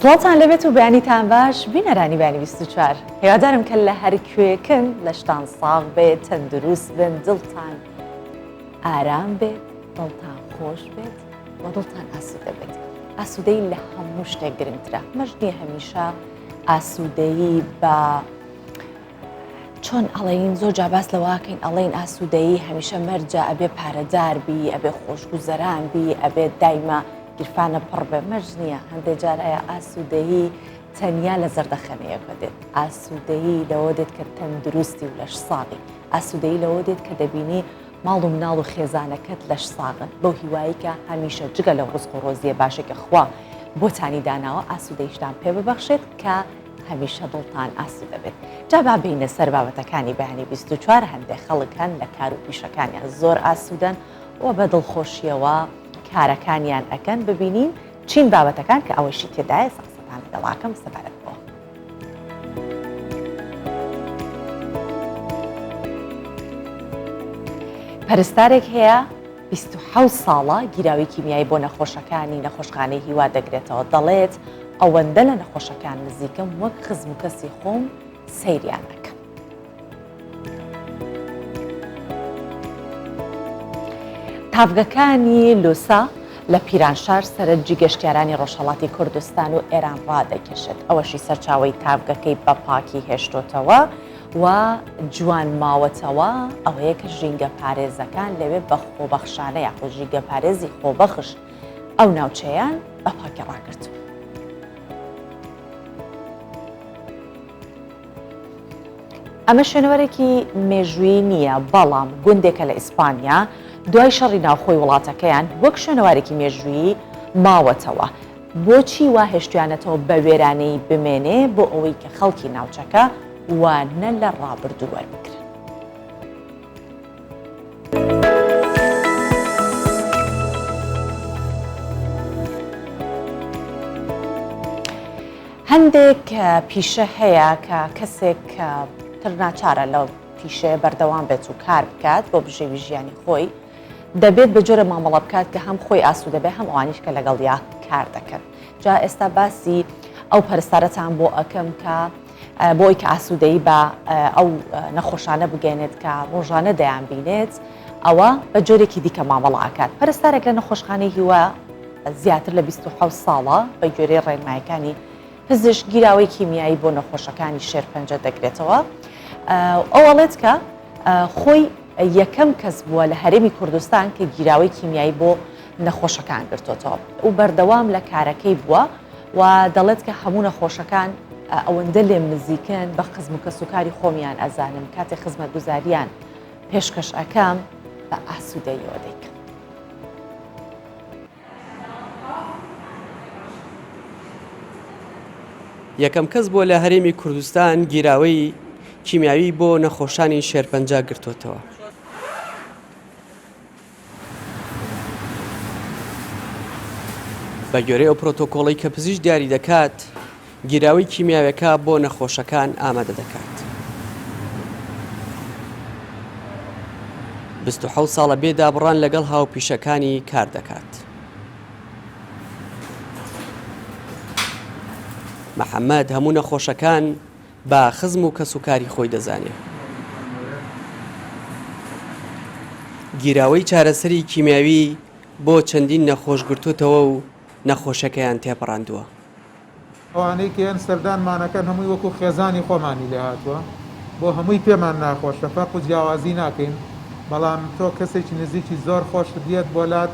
سڵاتان لەبێت و بەیانیتان باش بینەرانی بانی 24 هیوادارم کە لە هەر کوێکن لەشتان ساغ بێت تەندروست بن دڵتان ئارام بێت دڵتان خۆش بێت و دڵتان ئاسوودە بێت. ئاسوودەی لە هەموو شتێک گرنگترە. مەش نییە هەمیشە ئاسوودەیی بە چۆن ئەڵێین زۆر جاباس لەواکەین ئەڵێن ئاسوودەیی هەمیشە مەرجە ئەبێ پارەداربی ئەبێ خۆشگوزەرانبی ئەبێ دایمە گیرفانە پڕ بێ. مەرج نییە. هەندێک جار ئایا ئاسوودەیی تەنیا لە زەردەخەنەیەکە دێت. ئاسوودەیی لەوە دێت کە تەندروستی و لەش ساغی. ئاسوودەیی لەوە دێت کە دەبینی ماڵ و مناڵ و خێزانەکەت لەش ساغن بەو هیوایی کە هەمیشە جگە لە ڕزق و ڕۆزیە باشێکە خوا بۆتانی داناوە ئاسوودەیشتان پێ ببەخشێت کە هەمیشە دڵتان ئاسوودە بێت. جا با بینە سەر بابەتەکانی بەیانی 24 هەندێک خەڵک هەن لە کار و پیشەکانیان زۆر ئاسوودەن و بە دڵخۆشیەوە کارەکانیان ئەکەن. ببینین چین بابەتەکان کە ئەوەشی تێدایە سەقسەتان لەگەڵاکەم سەبارەت بۆ. پەرستارێک هەیە 27 ساڵە گیراوی کیمیایی بۆ نەخۆشەکانی نەخۆشخانەی هیوا دەگرێتەوە. دەڵێت ئەوەندە لە نەخۆشەکان نزیکەم وەک خزم و کەسی خۆم سەیریان ئەکەم. تاڤگەکانی لۆسا لە پیرانشار سەرنجی گەشتیارانی ڕۆژهەڵاتی کوردستان و ئێران ڕادەکێشێت. ئەوەشی سەرچاوەی تاڤگەکەی بە پاکی هێشتۆتەوە و جوان ماوەتەوە ئەوەیە کە ژینگە پارێزەکان لەوێ بە خۆبەخشانە یاخۆ ژینگە پارێزی خۆبەخش ئەو ناوچەیان بە پاکی ڕاگرتووە. ئەمە شوێنەوەرێکی مێژووی نییە، بەڵام گوندێکە لە ئیسپانیا دوای شەڕی ناوخۆی وڵاتەکەیان وەک شوێنەوارێکی مێژووی ماوەتەوە. بۆچی وا هێشتویانەتەوە بە وێرانەی بمێنێ بۆ ئەوەی کە خەڵکی ناوچەکە وانە لە ڕابردوو وەربگرن. هەندێک پیشە هەیە کە کەسێک تر ناچارە لەو پیشەیە بەردەوام بێت و کار بکات بۆ بژێوی ژیانی خۆی، دەبێت بە جۆرە مامەڵە بکات کە هەم خۆی ئاسوودە بێ هەم ئەوانیش کە لەگەڵ یا کار دەکەن. جا ئێستا باسی ئەو پەرستارەتان بۆ ئەەکەم کە بۆی کە ئاسوودەیی بە ئەو نەخۆشانە بگەێنێت کە ڕۆژانە دەیان بینێت، ئەوە بە جۆرێکی دیکە مامەڵە ئاکات. پەرستارێک لە نەخۆشخانەی هیوا زیاتر لە 27 ساڵە بە گوێرەی ڕێنمایەکانی پزیشک گیراوەی کیمیایی بۆ نەخۆشەکانی شێرپەنجە دەگرێتەوە. ئەوەڵێت کە خۆی یەکەم کەس بووە لە هەرێمی کوردستان کە گیراوەی کیمیایی بۆ نەخۆشەکان گرتوتەوە و بەردەوام لە کارەکەی بووە و دەڵێت کە هەموو نەخۆشەکان ئەوەندە لێم نزیکن بە خزم و کەسوکاری خۆمیان ئەزانم کاتێک خزمەتگوزاریان پێشکەش ئەەکەم بە ئاسوودەیەوە دەیکەم. یەکەم کەس بۆ لە هەرێمی کوردستان گیراوەی کیمیاوی بۆ نەخۆشانی شێرپەنجە گرتوتەوە. بە گوێرەی ئەو پرۆتۆکۆڵی کە پزیشک دیاری دەکات، گیراوەی کیمیاویەکە بۆ نەخۆشەکان ئامادە دەکات. 27 ساڵە بێدابڕان لەگەڵ هاوپیشەکانی کار دەکات. محەممەد هەموو نەخۆشەکان با خزم و کەسوکاری خۆی دەزانێت. گیراوەی چارەسەری کیمیاوی بۆ چەندین نەخۆش گرتوتەوە و نەخۆشەکەیان تێپەڕاندووە. ئەوانەی کەیان سەردانمانەکەن هەمووی وەکو خێزانی خۆمانی لێ هاتووە، بۆ هەمووی پێمان ناخۆشە، فەرق و جیاوازی ناکەین، بەڵام تۆ کەسێکی نزیکی زۆر خۆش دێت بۆلات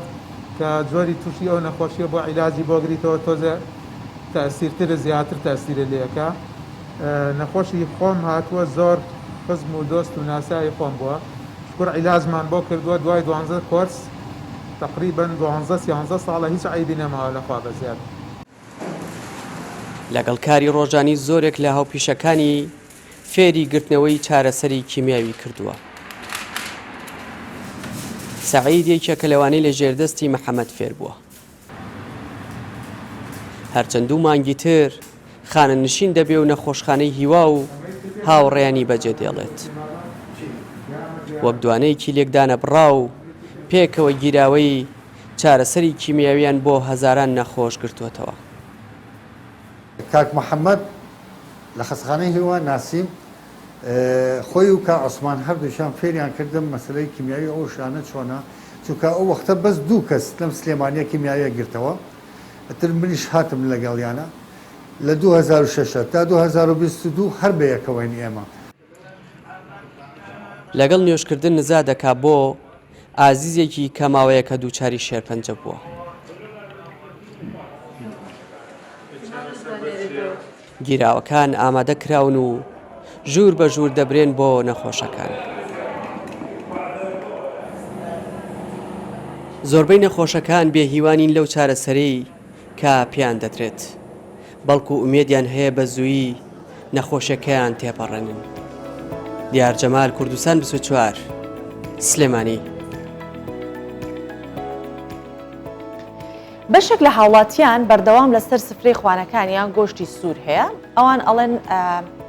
کە جۆری تووشی ئەو نەخۆشیە بۆ عیلاجی بۆ گریتەوە تۆزە تەسیرترە زیاتر تەسیرە لێەکە. نەخۆشی خۆم هاتووە زۆر خزم و دۆست و ناسایی خۆم بووە، شکر عیلازمان بۆ کردووە دوای 12 کۆرس تقریباً 12 ساڵە هیچ عیبی نەماوە لەخوا بەزیاد. لەگەڵ کاری ڕۆژانی زۆرێک لە هاوپیشەکانی فێری گرتنەوەی چارەسەری کیمیاوی کردووە. سەعید یەکێکە لەوانەی لە ژێردەستی محەممەد فێر بووە. هەرچەندوو مانگی تر خانە نشین دەبێ و نەخۆشخانەی هیوا و هاوڕێیانی بەجێ دێڵێت. وەک دوانەیەکی لێکدانە بڕا و پێکەوە گیراوەی چارەسەری کیمیاویان بۆ هەزاران نەخۆش گرتووەتەوە. کاک محەممەد لە خەسخانەی هیوا ناسیم خۆی و کا عوسمان هەردووشان فێریان کردم مەسلەی کیمیایی ئەو شانە چۆنە چونکە ئەو وەختە بەس دوو کەس لەم سلێمانیە کیمیاییە گرتەوە ئەتر منیش هاتم لەگەڵیانە لە 2006 تا 2022 هەر بەیەکەوەین ئێمە لەگەڵ نوێشکردن نزا دەکا بۆ ئازیزێکی کەماوەیە کە دووچاری شێرپەنجە بووە. گیراوەکان ئامادە کراون و ژوور بە ژوور دەبرێن بۆ نەخۆشەکان. زۆربەی نەخۆشەکان بێهیوانین لەو چارەسەرەی کە پێیان دەدرێت، بەڵکو ئومێدیان هەیە بە زوویی نەخۆشیەکەیان تێپەڕێنن. دیار جەمال، کوردستان 24 سلێمانی. بەشێک لە هاوڵاتیان بەردەوام لەسەر سفرەی خوانەکانیان گۆشتی سوور هەیە، ئەوان ئەڵێن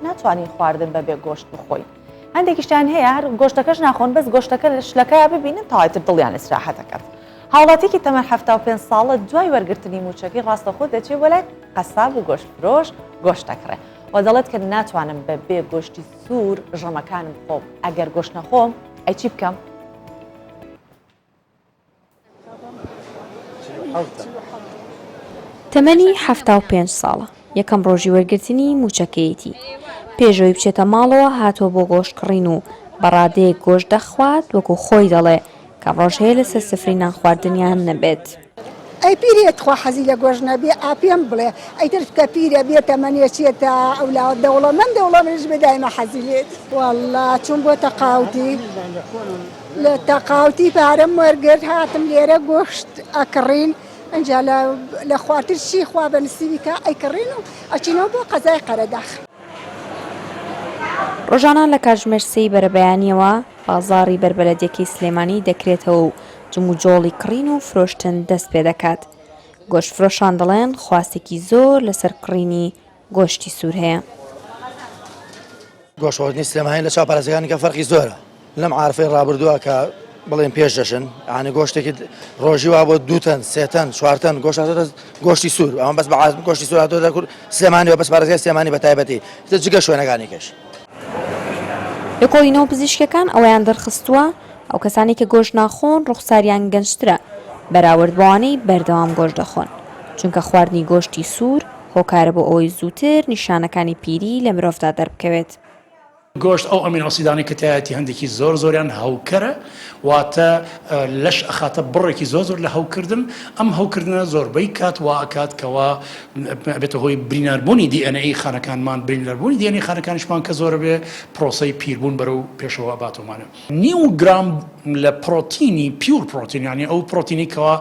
ناتوانین خواردن بەبێ گۆشت بخۆین. هەندێکیشتیان هەیە گۆشتەکەش ناخۆن بەس گۆشتەکە لە شلەکەیە ببینن تاوایتر دڵیان ئیسراحەت دەکات. هاوڵاتێکی تەمەن 75 ساڵە دوای وەرگرتنی موچەکەی ڕاستەخۆ دەچێت بۆ لای قەساب و گۆشت فرۆش گۆشتەکڕێ و دەڵێت کە ناتوانم بەبێ گۆشتی سوور ژەمەکانم بخۆم، ئەگەر گۆشت نەخۆم ئەی چی بکەم؟ تەمەنی 75 ساڵە یەکەم ڕۆژی وەرگرتنی موچەکەیەتی پێشەوەی بچێتە ماڵەوە هاتووە بۆ گۆشتکڕین و بەڕادەیەک گۆشت دەخوات وەکو خۆی دەڵێ کە ڕۆژ هەیە لەسەر سفری نان خواردنیان نەبێت. ئەی پیرێت خوا حەزی لە گۆشت نەبێ ئاپێم بڵێ ئەیتر کە پیرە بێتە منێچێتە ئەولا دەوڵەمەندە بێدایمە حەزی لێت وەڵڵا چوون بۆ تەقاوتی لە تەقاوتی پارەم وەرگرت هاتم لێرە گۆشت ئەکڕین ئەنجا لە خواتر چی خوا بە نسیبیکە ئەیکڕین و ئەچینەوە بۆ قەزای قەرەداخ. ڕۆژانە لە کاتژمێر 3 بەرەبەیانیەوە بازاڕی بەربەلەدیەکەی سلێمانی دەکرێتەوە و جموجۆڵی کڕین و فرۆشتن دەست پێ دەکات. گۆشت فرۆشان دەڵێن خواستێکی زۆر لەسەر کڕینی گۆشتی سوور هەیە. گۆشتخۆردنی سلێمانی لە چاوپەرستەکانی کە فەرقی زۆرە لەم عارفەی ڕابردووە کە بڵێن پێش دەشن ئانی گۆشتێکی ڕۆژی وا بۆ 2 تەن 3 تەن 4 تەن گۆشتی سوور ئەمە بەس بە گۆشتی سوور هاتۆ دەکرد سلێمانی و بەس پارێزگای سلێمانی بە تایبەتی جگە شوێنەکانی کەش. لە کۆڵینەوە پزیشکەکان ئەویان دەرخستووە ئەو کەسانی کە گۆشت ناخۆن ڕوخساریان گەنجترە بەراورد بەوانەی بەردەوام گۆشت دەخۆن چونکە خواردنی گۆشتی سوور هۆکارە بۆ ئەوەی زووتر نیشانەکانی پیری لە مرۆڤدا دەربکەوێت. گۆشت ئەو ئەمینۆسیدانی کە تایەتی هەندێکی زۆریان هەوکەرە واتە لەش ئەخاتە بڕێکی زۆر لە هەوکردن ئەم هەوکردنە زۆربەی کات وا ئەکات کەوا بێتە هۆی برینەربوونی دیئەنەی خانەکانمان برینەربوونی دیئەنەی خانەکانیشمان کە زۆرە بێ پرۆسەی پیربوون بەرەو پێشەوە باتۆمانە. 9 گرام لە پرۆتینی پیور پرۆتین یعنی ئەو پرۆتینی کەوا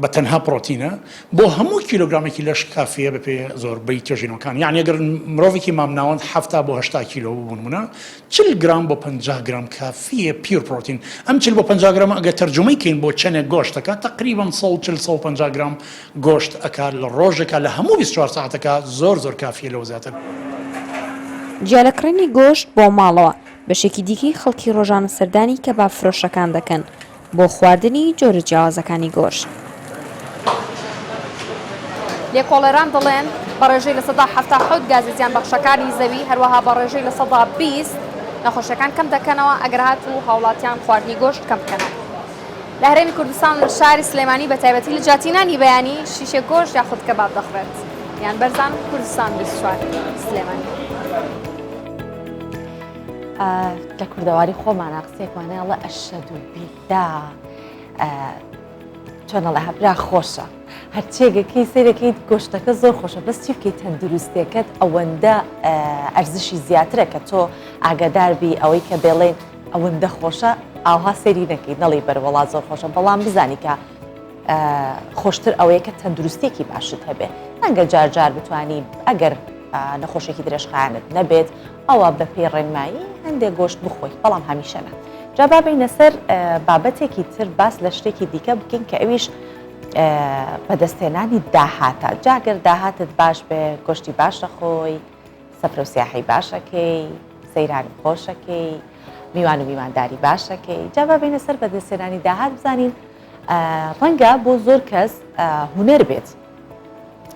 بە تەنها پرۆتینە بۆ هەموو کیلۆگرامێکی لەش کافیە بەپێ زۆربەی توێژینەوەکان یعنی ئەگەر مرۆڤێکی مامناوەند 70 بۆ 80 کیلۆ بوونمونە 40 گرام بۆ 50 گرام کافیە پیر پرۆتین ئەم 40 بۆ 50 گرام ئەگەر تەرجمەی کەین بۆ چەنێک گۆشتەکە تقریبا 140-150 گرام گۆشت ئەکات لە ڕۆژێکە لە هەموو 24 ساعتەکە زۆر کافیە لەوە زیاتر. جیالەکڕینی گۆشت بۆ ماڵەوە بەشێکی دیکەی خەڵکی ڕۆژانە سەردانی کە با فرۆشەکان دەکەن بۆ خواردنی جۆرە جیاوازەکانی گۆشت. لێکۆڵێران دەڵێن بەڕێژەی لە 170 گازیزیان بەخشەکانی زەوی هەروەها بەڕێژەی لە 120 نەخۆشیەکان کەم دەکەنەوە ئەگەر هاتوو هاوڵاتیان خواردنی گۆشت کەم بکەنەوە. لە هەرێمی کوردستان لە شاری سلێمانی بە تایبەتی لە جاتینانی بەیانی شیشە گۆشت یاخود کەباب دەخڕێت. یان بەرزان کوردستان 24 سلێمانی. لە کوردەواری خۆمانە قسێکوانەیەڵە ئەشەدو بیدا چۆنەڵە هەبرا خۆشە هەرچێگەکەی سێرەکەیت گۆشتەکە زۆر خۆشە بەس چی بکەیت تەندروستیەکەت ئەوەندە ئەرزشی زیاترە کە تۆ ئاگاداربی ئەوەی کە بێڵێن ئەوەندە خۆشە ئاها سەری نەکەیت نەڵی بەرەوەڵا زۆر خۆشە بەڵام بزانی کە خۆشتر ئەوەیە کە تەندروستێکی باشت هەبێ ئەگەر جار بتوانین ئەگەر نەخۆشێکی درێژخایەنت نەبێت ئەوە بە پێی ڕێنمایی هەندێک گۆشت بخۆی بەڵام هەمیشەنە. جا با بینە سەر بابەتێکی تر باس لە شتێکی دیکە بکەین کە ئەویش بەدەستێنانی داهاتە جاگەر داهاتت باش بێ گۆشتی باش دەخۆی سەفرە و سیاحی باشەکەی سەیرانی خۆشەکەی میوان و میوانداری باشەکەی جا با بینە سەر بەدەستێنانی داهات بزانین ڕەنگە بۆ زۆر کەس هونەر بێت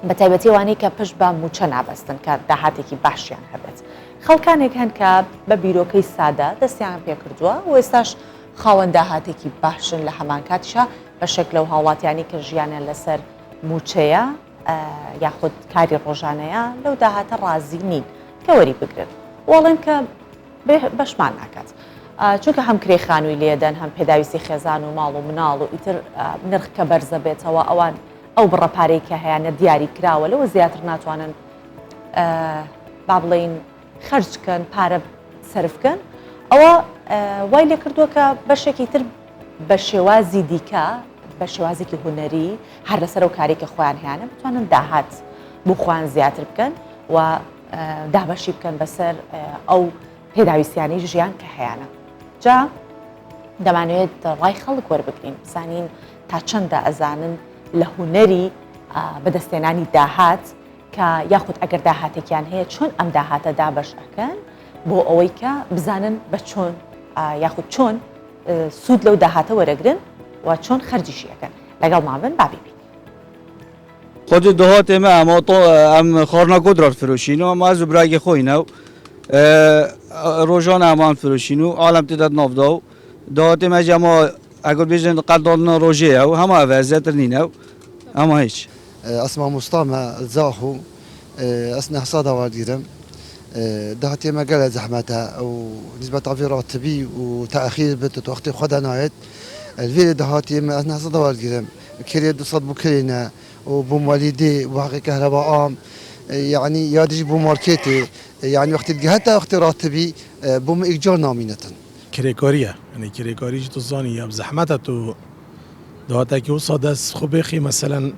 بە تایبەتیوانی کە پشت بە موچە نابەستن کە داهاتێکی باشیان هەبێت. خەڵکانێک هەن کە بە بیرۆکەی سادە دەستیان پێکردووە و ئێستاش خاوەن داهاتێکی باشن لە هەمان کاتیشە بە شێک لەو هاوڵاتیانی کە ژیانە لەسەر موچەیە یاخود کاری ڕۆژانەیە لەو داهاتە ڕازی نین کە وەری بگرن وەڵێن کە بەشمان ناکات. چونکە هەم کرێخانووی لێدەن هەم پێداویستی خێزان و ماڵ و مناڵ و ئیتر نرخ کە بەرزە بێتەوە ئەوان ئەو بڕەپارەی کە هەیەە دیاری کراوە لەوە زیاتر ناتوانن با بڵێین خەرجکەن پارە سرفکەن ئەوە وای لێ کردووە کە بەشێکی تر بە شێوازی دیکە بە شێوازێکی هوەری هەر لەسەر و کارێکە خۆیان هیانە بتوانن داهات بۆ خۆیان زیاتر بکەن و دابەشی بکەن بەسەر ئەو پێداویستیانی ژیان کە هەیەە. جا دەمانوێت ڕای خەڵک وەربگرین بزانین تا چەندە ئەزانن لە هوەری بەدەستێنانی داهات کە یاخود ئەگەر داهاتێکیان هەیە چۆن ئەم داهاتە دابەش ئەکەن بۆ ئەوەی کە بزانن بە چۆن یاخود چۆن سوود لەو داهاتە وەرەگرن و چۆن خەرجیشیەکەن لەگەڵ مابن بابیبین. خۆتی دەهات ئێمە ئەم خۆرنەکۆ درات فرۆشین و ماز و براگی خۆینە و ڕۆژان ئامان فرۆشین و ئالم تێدات ناودا و داهات ئێمەجی ئەمە ئەگەر بێژن قەرداڵنە ڕۆژەیە و هەمە ئەڤە زیاتر نینە و ئەمە هیچ. اسمع مستمع زاخو أثناء حصاد واديرم دهتي ما قال زحمتها أو نسبة تعفير راتبي وتأخير بنت وقت خدا نايت الفيل دهاتي ما أثناء حصاد واديرم كريد صد بكرينا وبموالدي وحقي كهرباء عام يعني يادج بماركتي يعني وقت الجهات وقت راتبي بم إيجار نامينة كريكوريا يعني كريكوري جت الزانية بزحمتها تو دهاتك يوصل دس خبيخي مثلا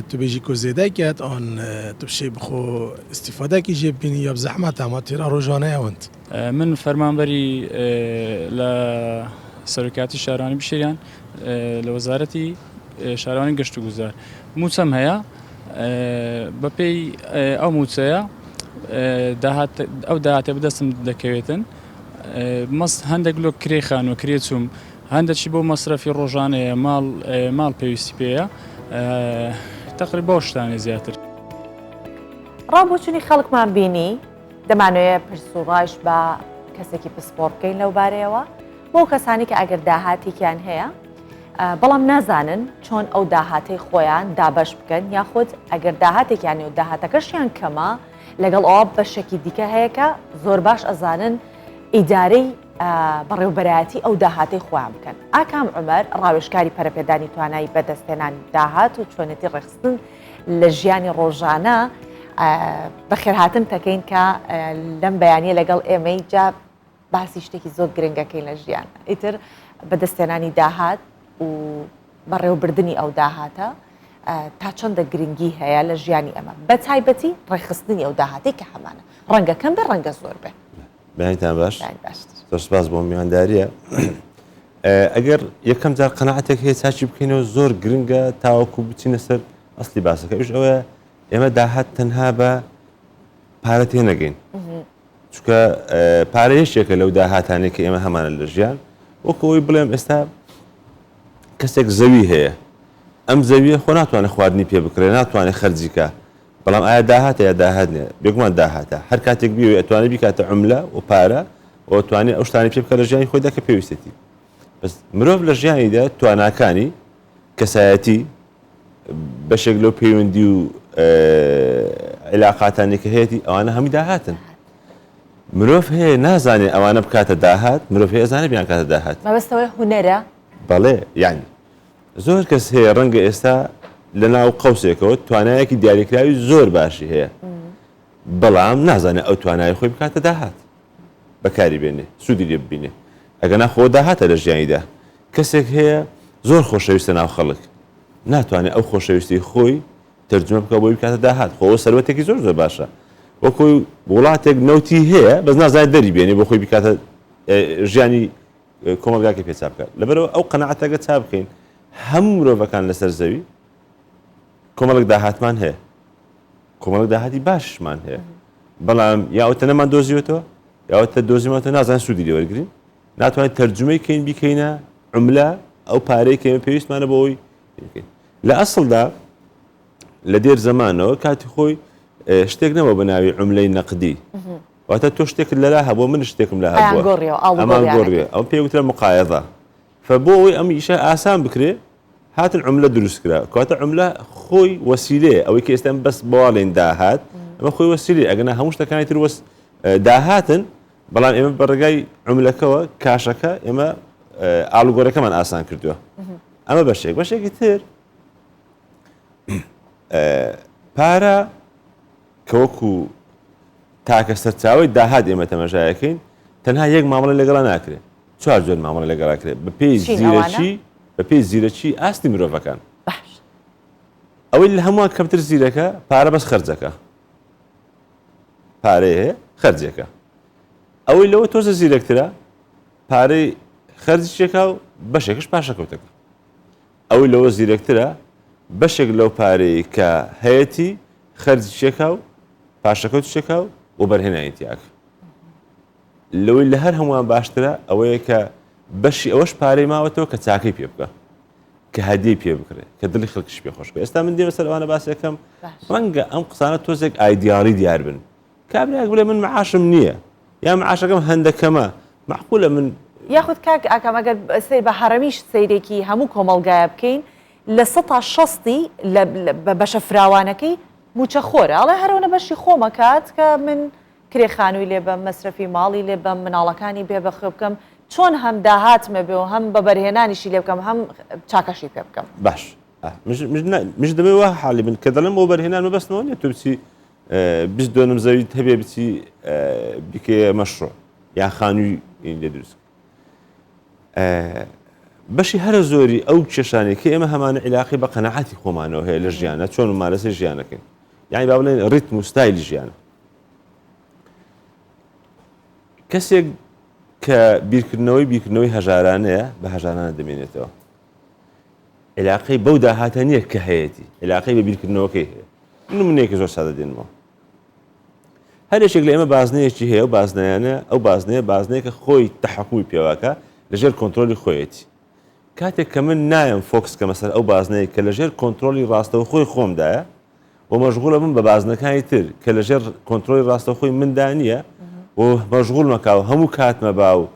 تو بیجی کو زیاده کرد آن تو شی بخو استفاده کی جیب بینی یا بزحمت اما تیرا روزانه اوند. من فرمانبری ل سرکاتی شهرانی بشریان لوزارتی شهرانی گشت و گذار موسم هیا بپی او موسیا دهات بدستم دکویتن مس هندک لو کری خان و کریتوم هندک شی بو مصرفی روزانه مال پیوستی پیا تقریبا شتانی زیاتر. ڕابچوونی خەڵکمان بینی دەمانوێت پرسوڕاش بە کەسێکی پسپۆڕ بکەین لەو بارەیەوە بۆ کەسانی کە ئەگەر داهاتێکیان هەیە بەڵام نازانن چۆن ئەو داهاتەی خۆیان دابەش بکەن یاخود ئەگەر داهاتێکیان و داهاتەکەشیان کەمە لەگەڵ ئەوە بەشێکی دیکە هەیە کە زۆر باش ئەزانن ئیدارەی بەڕێوەبەرایەتی ئەو داهاتی خۆیان بکەن. ئاکام عومەر ڕاوێژکاری پەرەپێدانی توانایی بەدەستێنانی داهات و چۆنێتی ڕێخستن لە ژیانی ڕۆژانە بەخێرهاتن دەکەین کە لەم بەیانیە لەگەڵ ئێمەی جا باسی شتێکی زۆر گرنگەکەین لە ژیان. ئیتر بەدەستێنانی داهات و بەڕێوەبردننی ئەو داهاتە تا چەندە گرنگی هەیە لە ژیانی ئەمە بە تایبەتی ڕێخستنی ئەو داهاتی کە هەمانە ڕەنگە کەم بێ ڕەنگە زۆر بێ. بەیانتان باش زۆر سپاس بۆ میوانداریە. ئەگەر یەکەم جار قەناعەتێک هەیە چاچی بکەینەوە زۆر گرنگە تاوەکو بچینە سەر ئەسلی باسەکە ئەوش ئەوەیە ئێمە داهات تەنها بە پارە تێ نەگەین چونکە پارە یەکێکە لەو داهاتانێک کە ئێمە هەمانە لە ژیان وەکەوەی بڵێم ئێستا کەسێک زەوی هەیە ئەم زەویە خۆ ناتوانێت خواردنی پێ بکرێت ناتوانێت خەرجیکە بەڵام ئایا داهاتە یا داهات نیە بێگومان داهاتە هەر کاتێک بێ ئەتوانێت بیکاتە عوملە و پارە و توانێت ئەو شتانی پێ بکە لە ژیانی خۆیدا کە پێویستێتی. بەس مرۆڤ لە ژیانیدا تواناکانی کەسایەتی بەشێک لەو پەیوەندی و علاقاتانی کە هەیەی ئەوانە هەمی داهاتن. مرۆڤ هەیە نازانێت ئەوانە بکاتە داهات مرۆڤ هەیە زانێت بیان کاتە داهات. مەبەستەوەی هونەرە بەڵێ یعنی زۆر کەس هەیە ڕەنگە ئێستا لە ناو قەوسێکەوە توانایەکی دیاریکراوی زۆر باشی هەیە بەڵام نازانێت ئەو توانای خۆی بکاتە داهات بەکاری بێنێ سوودی لێ ببینێ ئەگەر ناخۆ داهاتە لە ژیانیدا. کەسێک هەیە زۆر خۆشەویستە ناو خەڵک ناتوانێت ئەو خۆشەویستی خۆی تەرجمە بکە بۆی بکاتە داهات خۆ سەروەتێکی زۆر زۆر باشە وەکوی وڵاتێک نەوتی هەیە بەس نازانێت دەری بێنێ بۆ خۆی بکاتە ژیانی کۆمەلگاکە پێچا بکات. لەبەرەوە ئەو قەناعەتەکە چا بکەین هەموو مرۆڤەکان لەسەر زەوی کۆمەڵک داهاتمان هەیە کۆمەڵک داهاتی باشمان هەیە بەڵام یاوەتە نەمان دۆزیوەتەوە یاوەتە دۆزیمەوە نازانین سوودی لێ وەرگرین ناتوانین تەرجمەی کەین بیکەینە عوملە ئەو پارەی کە ئێمە پێویستمانە بۆ ئەوی بکەین. لە ئەسڵدا لە دێر زمانەوە کاتی خۆی شتێک نەوە بە ناوی عملەی نەقدی واتە تۆ شتێک لەلا هەبوو من شتێکم لە هەبووەمان گۆڕێ ئەو پێوترە مقایەضە فبۆ ئەوەی ئەم ئیشە ئاسان بکرێ هاتن عملە دروست کرا کاتە عملە خۆی وەسیلێ ئەوەی کە ئێستا بەس بەواڵێن داهات ئەمە خۆی وەسیلێ ئەگەنا هەموو شتەکانی تر داهاتن بەڵام ئێمە بەڕێگای عملەکەەوە کاشەکە ئێمە ئاڵوگۆڕەکەمان ئاسان کردووە ئەمە بەشێکی تر پارە کەوەکو تاکە سەرچاوی داهات ئێمە تەمەژایەکەین تەنها یەک مامەڵە لەگەڵا ناکرێت چوار جۆر مامەڵە لەگەڵاکرێت بە پێی زیرەکی ئاستی مرۆڤەکان ئەوەی لە هەمووان کەمتر زیرەکە پارە بەس خەرجەکە پارەیە خەرجێکە ئەوەی لەوە تۆزە زیرەکترە پارەی خەرجێکا و بەشێکش پاشەکەوتەکە ئەوەی لەوە زیرەکترە بەشێک لەو پارەی کە هەیەی خەرجێکا و پاشەکەوتشێکا و بەرهێنایەتیاکە لەوەی لە هەر هەمووان باشترە ئەوەیە کە بەشی ئەوەش پارەی ماوەتەوە کە چاکەی پێ بکە کە هەدیی پێ بکرێت کە دڵی خەڵکیش پێ خۆش بێت ئێستا من دێمە سەر ئەوانە باسیەکەم ڕەنگە ئەم قسانە تۆزێک ئایدیاڵی دیار بن کابراک بڵێ من معاشم نییە یا معاشەکەم هەندەکەمە معقولە من یاخود کاک ئاکەم ئەگەر سیر بە هەرەمیش سیرێکی هەموو کۆمەڵگایە بکەین لە 160 بەشە فراوانەکەی موچە خۆرە ئەڵێ هەرەوەنە بەشی خۆمە کات کە من کرێخانووی لێ بە مەسرفی ماڵی لێ بە مناڵەکانی بێ بەخێ بکەم چۆن هەم داهاتمە بێ و هەم بە بەرهێنانیشی لێ بکەم هەم چاکەشی پێ بکەم باش مش دەبێت وە حاڵی من کە دەڵێم بۆ بەرهێنان مەبەستنەوە نیە تۆ بچی 22 زەویت هەبێ بچی بیکێ مەشڕۆ یان خانووی لێ دروست بەشی هەرە زۆری ئەو کێشانێک کە ئێمە هەمانە عیلاقی بە قەنەعەتی خۆمانەوە هەیە لە ژیانە چۆن مارەسەی ژیانەکەین یعنی با بڵێن ڕیتم و ستایلی ژیانە کەسێک کە بیرکردنەوەی هەژارانەیە بە هەژارانە دەمێنێتەوە عیلاقەی بەو داهاتە نییە کە هەیەی عیلاقەی بە بیرکردنەوەکەی هەیە نمونەیەکی زۆر سادە دێنمەوە هەرێکێک لە ئێمە بازنەیەکی هەیە و بازنەیانە ئەو بازنەیەکە خۆی تەحەکومی پێواکە لەژێر کۆنتترۆلی خۆیەتی کاتێک کە من نایم فۆکس کە مەسەر ئەو بازنەیە کە لەژێر کۆنتترۆلی ڕاستەوە خۆی خۆمدایە و مەژغوڵە من بە بازنەکانی تر کە لەژێر کۆنتترۆلی ڕاستەوە خۆی مندا نییە و مەژغوڵ مەکاو هەموو کاتمە باو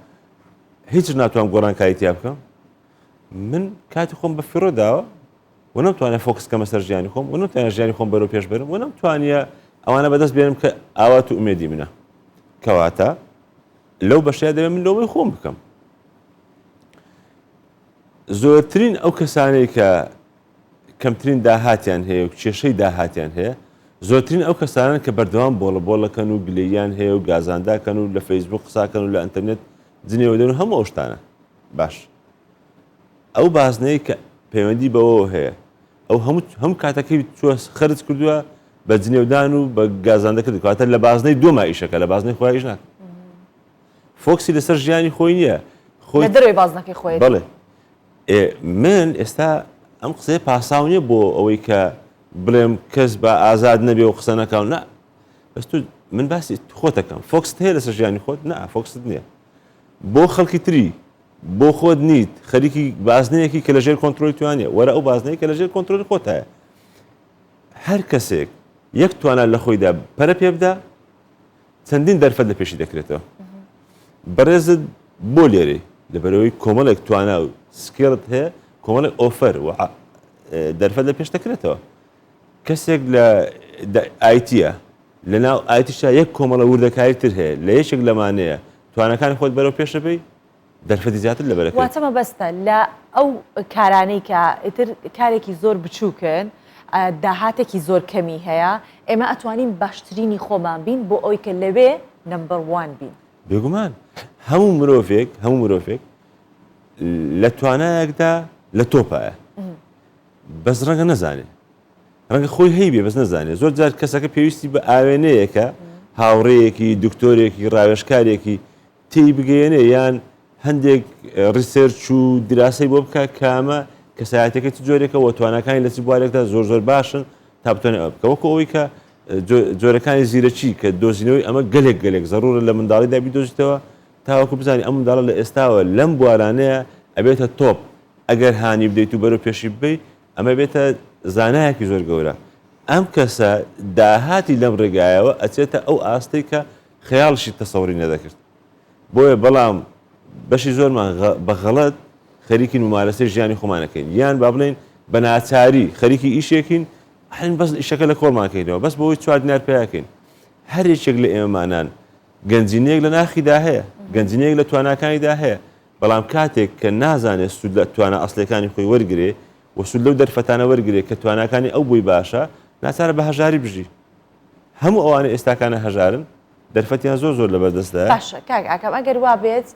هیچ ناتوان گۆڕانکاری تیا بکەم من کاتی خۆم بە فیرۆ داوە و نەمتوانێت فۆکس کەمە سەر ژیانی خۆم و نەمتوانێت ژیانی خۆم بەرەو پێش بەرم و نەمتوانە ئەوانە بەدەست بێنم کە ئاوات و ئومێدی منە کەواتە لەو بەشەیە دەبێت من لەوەی خۆم بکەم زۆرترین ئەو کەسانەی کە کەمترین داهاتیان هەیە و کێشەی داهاتیان هەیە زۆرترین ئەو کەسانن کە بەردەوام بۆڵەکەن و گلەیان هەیە و گازانداکەن و لە فەیسبوک قساکەن و لە ئەنتەرنێت جنێوە دەن و هەموو ئەو شتانە باش ئەو بازنەیە کە پەیوەندی بەوە هەیە ئەو هەموو کاتەکەی چوە خەرج کردووە بە جنێودان و بە گازاندەکرد کاتە لە بازنەی دۆما ئیشەکە لە بازنەی خۆی ئیش ناکە فۆکسی لەسەر ژیانی خۆی نییە لە دەروی بازنەکەی خۆی بەڵێ من ئێستا ئەم قسەیە پاساو نییە بۆ ئەوەی کە بڵێم کەس بە ئازاد نەبێ و قسە نەکەون نا بەس تو من باسی خۆتەکەم فۆکست هەیە لەسەر ژیانی خۆت نا فۆکست نییە بۆ خەڵکی تری بۆ خۆت نیت خەریکی بازنەیەکی کە لەژێر کۆنتترۆلی توانێ وەرە ئەو بازنەیە کە لەژێر کۆنتترۆلی خۆت هەیە هەر کەسێک یەک توانە لە خۆیدا پەرە پێ بدا چەندین دەرفەت لە پێشی دەکرێتەوە بەڕێزت بۆ لێرەی لەبەرەوەی کۆمەڵێک توانە و سکێڵت هەیە کۆمەڵێک ئۆفەر و دەرفەت لە پێش دەکرێتەوە کەسێک لە ئایتیە لە ناو ئایتیشا یەک کۆمەڵە وردەکاری تر هەیە لە یەشێک لەمانەیە توانەکانی خۆت بەرەو پێشەبەی دەرفەتی زیاتر لەبەرەکە واتەمە بەستە لە ئەو کارانەی کە ئیتر کارێکی زۆر بچووکن داهاتێکی زۆر کەمی هەیە ئێمە ئەتوانین باشترینی خۆمان بین بۆ ئەوی کە لەوێ نمبەر وان بین بێگومان هەموو مرۆڤێک لە توانایەکدا لە تۆپایە بەس ڕەنگە نەزانێ ڕەنگە خۆی هەیبێ بەس نەزانێت زۆر جار کەسەکە پێویستی بە ئاوێنەیەکە هاوڕێیەکی دکتۆرێکی ڕاوێشکارێکی تێی بگەێنێ یان هەندێک ریسێرچ و دراسی بۆ بکە کامە کەسایەتەکە چ جۆرێکە و توانەکانی لە چ بوارێکدا زۆر باشن تا بتوانێت ئەو بکە وەکو ئەوەی کە جۆرەکانی زیرەکی کە دۆزینەوەی ئەمە گەلێک زەڕورە لە منداڵیدا بیدۆزیتەوە تاوەکو بزانانی ئەم منداڵە لە ئێستاوە لەم بوارانەیە ئەبێتە تۆپ ئەگەر هانی بدەیت و بەرەو پێشی ببیت ئەمە بێتە زانایەکی زۆر گەورە ئەم کەسە داهاتی لەم ڕێگایەوە ئەچێتە ئەو ئاستی کە خەیاڵشی تەسەوری نەدەکرد بۆیە بەڵام بەشی زۆرمان بەغەڵەت خەریکی ممارەسەی ژیانی خۆمانەکەین یان با بڵێن بە ناچاری خەریکی ئیشێکین حین بەس ئیشەکە لە کۆڵمانکەینەوە بەس بۆی 4 دینار پێیاکەین هەر یەکێک لە ئێمەمانان گەنجینەیەک لە ناخیدا هەیە گەنجینەیەک لە تواناکانیدا هەیە بەڵام کاتێک کە نازانێت سود لە توانە ئەسلەکانی خۆی وەرگێ و سود لەو دەرفەتانە وەرگێ کە تواناکانی ئەو بووی باشە ناچارە بە هەژاری بژی هەموو ئەوانە ئێستاکانە هەژارن دەرفەتیان زۆر لە بەردەستدا باشە کاک ئاکەم ئەگەر وا بێت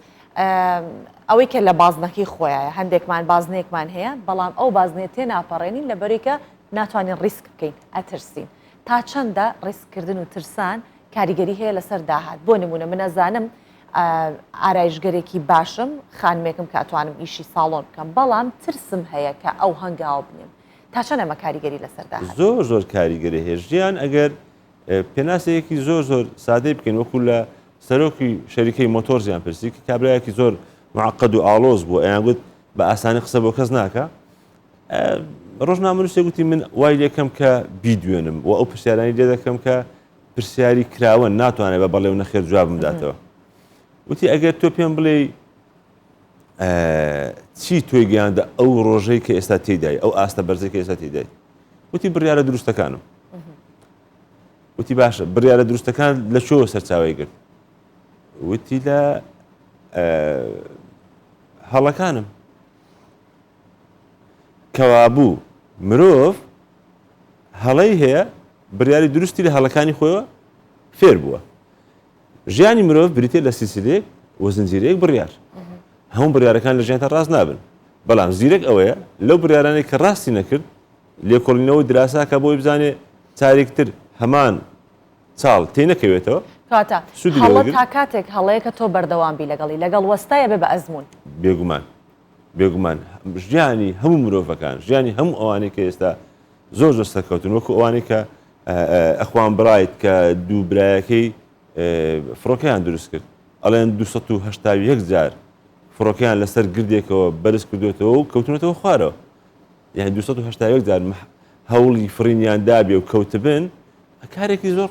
ئەوەی کە لە بازنەکەی خۆیە هەندێکمان بازنەیەکمان هەیە بەڵام ئەو بازنێت تێ ناپەڕێنین لەبەرێکە ناتوانین ڕیسک بکەین ئەترسین تا چەندە ڕیسکردن و ترسان کاریگەری هەیە لەسەر داهات بۆ نمونە منەزانم ئارایشگەرێکی باشم خانمێکم کاتوانم ئیشی ساڵۆن بکەم بەڵام ترسم هەیە کە ئەو هەنگاو بنێم تا چەند ئەمە کاریگەری لەسەر داهات زۆر کاریگەری هەیە ژیان ئەگەر پێناسەیەکی زۆر سادەی بکەین وەکو لە سەرۆکی شەریکەی مۆتۆر زیان پرسی کە کابراایەکی زۆر معقد و ئالۆز بوو ئەیان گوت بە ئاسانی قسە بۆ کەس ناکە ڕۆژنامەنووسێک گوتی من وای لێکەم کە بیدوێنم و ئەو پرسیارانی لێ دەکەم کە پرسیاری کراوە ناتوانێت بە بەڵێ و نەخێر جواب بداتەوە وتی ئەگەر تۆ پێم بڵێ چی تۆی گەیاندە ئەو ڕۆژەی کە ئێستا تێدای ئەو ئاستە بەرزەی کە ئێستا تێدای وتی بڕیارە دروستەکانم وتی باشە بڕیارە دروستەکان لە چۆ سەرچاوی گرت وتی لە هەڵەکانم کەوابوو مرۆڤ هەڵەی هەیە بڕیاری دروستی لە هەڵەکانی خۆیەوە فێر بووە ژیانی مرۆڤ بریتێ لە سیسلێک و زنجیرەیەک بڕیار هەموو بڕیارەکان لە ژیانتە ڕاست نابن بەڵام زیرەک ئەوەیە لەو بڕیارانەی کە ڕاستی نەکرد لێکۆڵینەوە دراساکە بۆی بزانێ چارێکتر هەمان چاڵ تێ نەکەوێتەوە کاتە هەڵە تا کاتێک هەڵەیەکە تۆ بەردەوام بی لەگەڵ وەستایە بێ بە ئەزمون بێگومان ژیانی هەموو مرۆڤەکان ژیانی هەموو ئەوانەی کە ئێستا زۆر سەرکەوتن وەکو ئەوانەی کە ئەخوان بڕایت کە دوو برایەکەی فڕۆکەیان دروست کرد ئەڵێن 281 جار فڕۆکەیان لەسەر گردێکەوە بەرز کردوێتەوە و کەوتونەتەوە خوارەوە یعنی 281 جار هەوڵی فڕینیان دابێ و کەوتبن کارێکی زۆر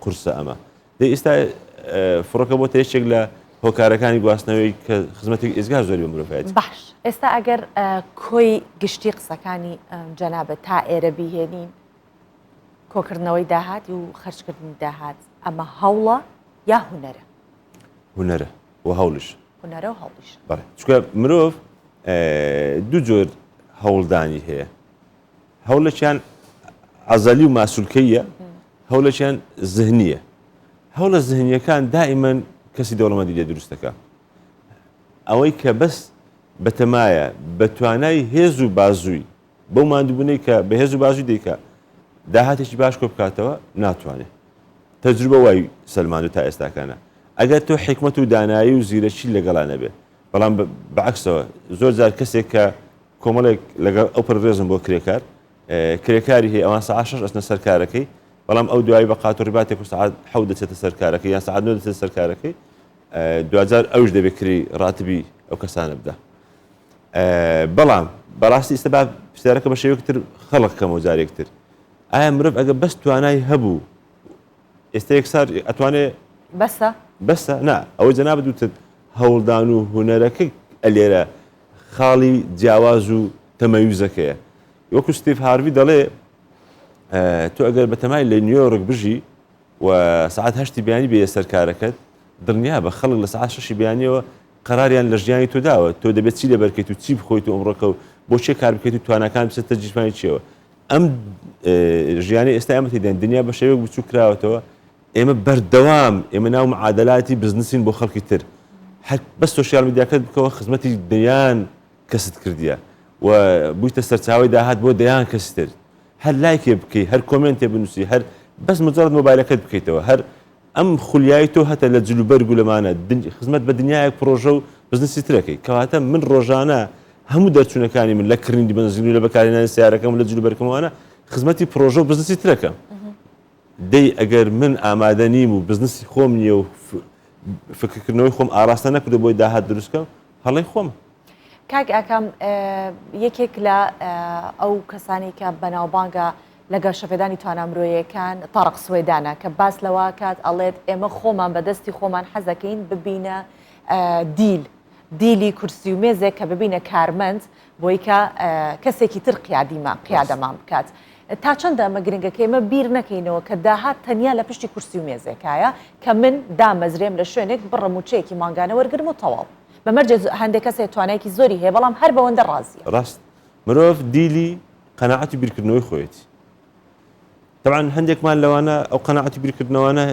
قورسە ئەمە دەی ئێستا فڕۆکە بۆ تێشێک لە هۆکارەکانی گواستنەوەی کە خزمەتێک ئێزگار زۆری بە مرۆڤایەتی باش ئێستا ئەگەر کۆی گشتی قسەکانی جەنابەت تا ئێرە بیهێنین کۆکردنەوەی داهات و خەرجکردنی داهات ئەمە هەوڵە یا هونەرە و هەوڵش هونەرە و هەوڵش بەڵێ چونکە مرۆڤ دوو جۆر هەوڵدانی هەیە هەوڵەکیان عەزەلی و ماسوولکەیە هەوڵەکیان زهنیە هەوڵە زهنیەکان دائیمەن کەسی دەوڵەمەندی لێ دروستەکە ئەوەی کە بەس بەتەمایە بە توانای هێز و بازووی بەو ماندووبوونەی کە بە هێز و بازووی دەیکە داهاتێکی باش کۆ بکاتەوە ناتوانێت تەجروبە وای سەلمان و تا ئێستاکانە ئەگەر تۆ حکمت و دانایی و زیرەکی لەگەڵانە بێ بەڵام بەعکسەوە زۆر جار کەسێک کە کۆمەڵێک لەگەڵ ئەو پڕێزم بۆ کرێکار کرێکاری هەیە ئەوان ساعت 6 ئەچنە سەر کارەکەی بەڵام ئەو دوایی بە قات و ڕیباتێک و ساعت 7 دەچێتە سەر کارەکەی یان ساعت 9 دەچێتە سەر کارەکەی دوجار ئەوش دەبێت کری ڕاتبی ئەو کەسانە بدا بەڵام بەڕاستی ئێستا با پرسیارەکە بە شێوەیەکتر خەڵق کەمەوە جارێکتر ئایا مرۆڤ ئەگە بەس توانای هەبوو ئێستا یەکسار ئەتوانێت بەسە نا ئەوەی جەنابەت دوتت هەوڵدان و هونەرەکە ئەلێرە خاڵی جیاواز و تەمەیوزەکەیە وەکو ستیڤ هاروی دەڵێ تۆ ئەگەر بەتەمای لە نیویۆرک بژی و ساعت 8 بیانی بێ سەرکارەکەت دڵنیا بە خەڵک لە ساعت 6 بیانیەوە قەراریان لە ژیانی تۆ داوە تۆ دەبێت چی لەبەرکەیت و چی بخۆیت و ئەمڕۆکە و بۆ چێ کار بکەیت و توانەکان بچێتە جیژمانی چیەوە ئەم ژیانی ئێستا ئێمە تێدێن دنیا بە شێوەیەک بچوو کراوەتەوە ئێمە بەردەوام ئێمە ناو معادلاتی بزنسین بۆ خەڵکی تر بەس سۆشیال میدیاکەت بکەوە خزمەتی دەیان کەست کردیە و بوویتە سەرچاوی داهات بۆ دەیان کەسی تر هەر لایکێ بکەی هەر کۆمنتێ بنووسی هەر بەس مجرد مۆبایلەکەت بکەیتەوە هەر ئەم خولیایی تۆ هەتە لە جلوبەرگ و لەمانە خزمەت بە دنیایەک پرۆژە و بزنسی ترەکەی کەواتە من ڕۆژانە هەموو دەرچوونەکانی من لە کڕیندی بنزین و لە بەکارهێنانی سیارەکەم لە جلوبەرکەمەوانە خزمەتی پرۆژە و بزنسی ترەکەم دەی ئەگەر من ئامادە نیم و بزنسی خۆم نییە و فکرکردنەوەی خۆم ئاراستە نەکردو بۆی داهات دروستکەم هەڵی خۆم کاک ئاکەم یەکێک لە ئەو کەسانی کە بەناوبانگە لەگەڵ شەفێدانی توانامرۆیەکان تاڕق سوێدانە کە باس لەوە کات ئەڵێت ئێمە خۆمان بەدەستی خۆمان حەزەکەین ببینە دیلی کورسی و مێزێک کە ببینە کارمەند بۆی کە کەسێکی تر قیادەمان بکات. تا چەندە ئەمە گرنگەکە ئێمە بیر نەکەینەوە کە داهات تەنیا لە پشتی کورسی و مێزێکایە کە من دامەزرێم لە شوێنێک بڕەموچەیەکی ماگانە وەرگرم و تەواو بەمەرجێ هەندێک کەسێک توانایەکی زۆری هەیە بەڵام هەر بەوەندە ڕازیە. ڕاست مرۆڤ دیلی قەناعەتی بیرکردنەوەی خۆیەتی. طبعا هەندێکمان لەوانە ئەو قەناعەتی بیرکردنەوەانە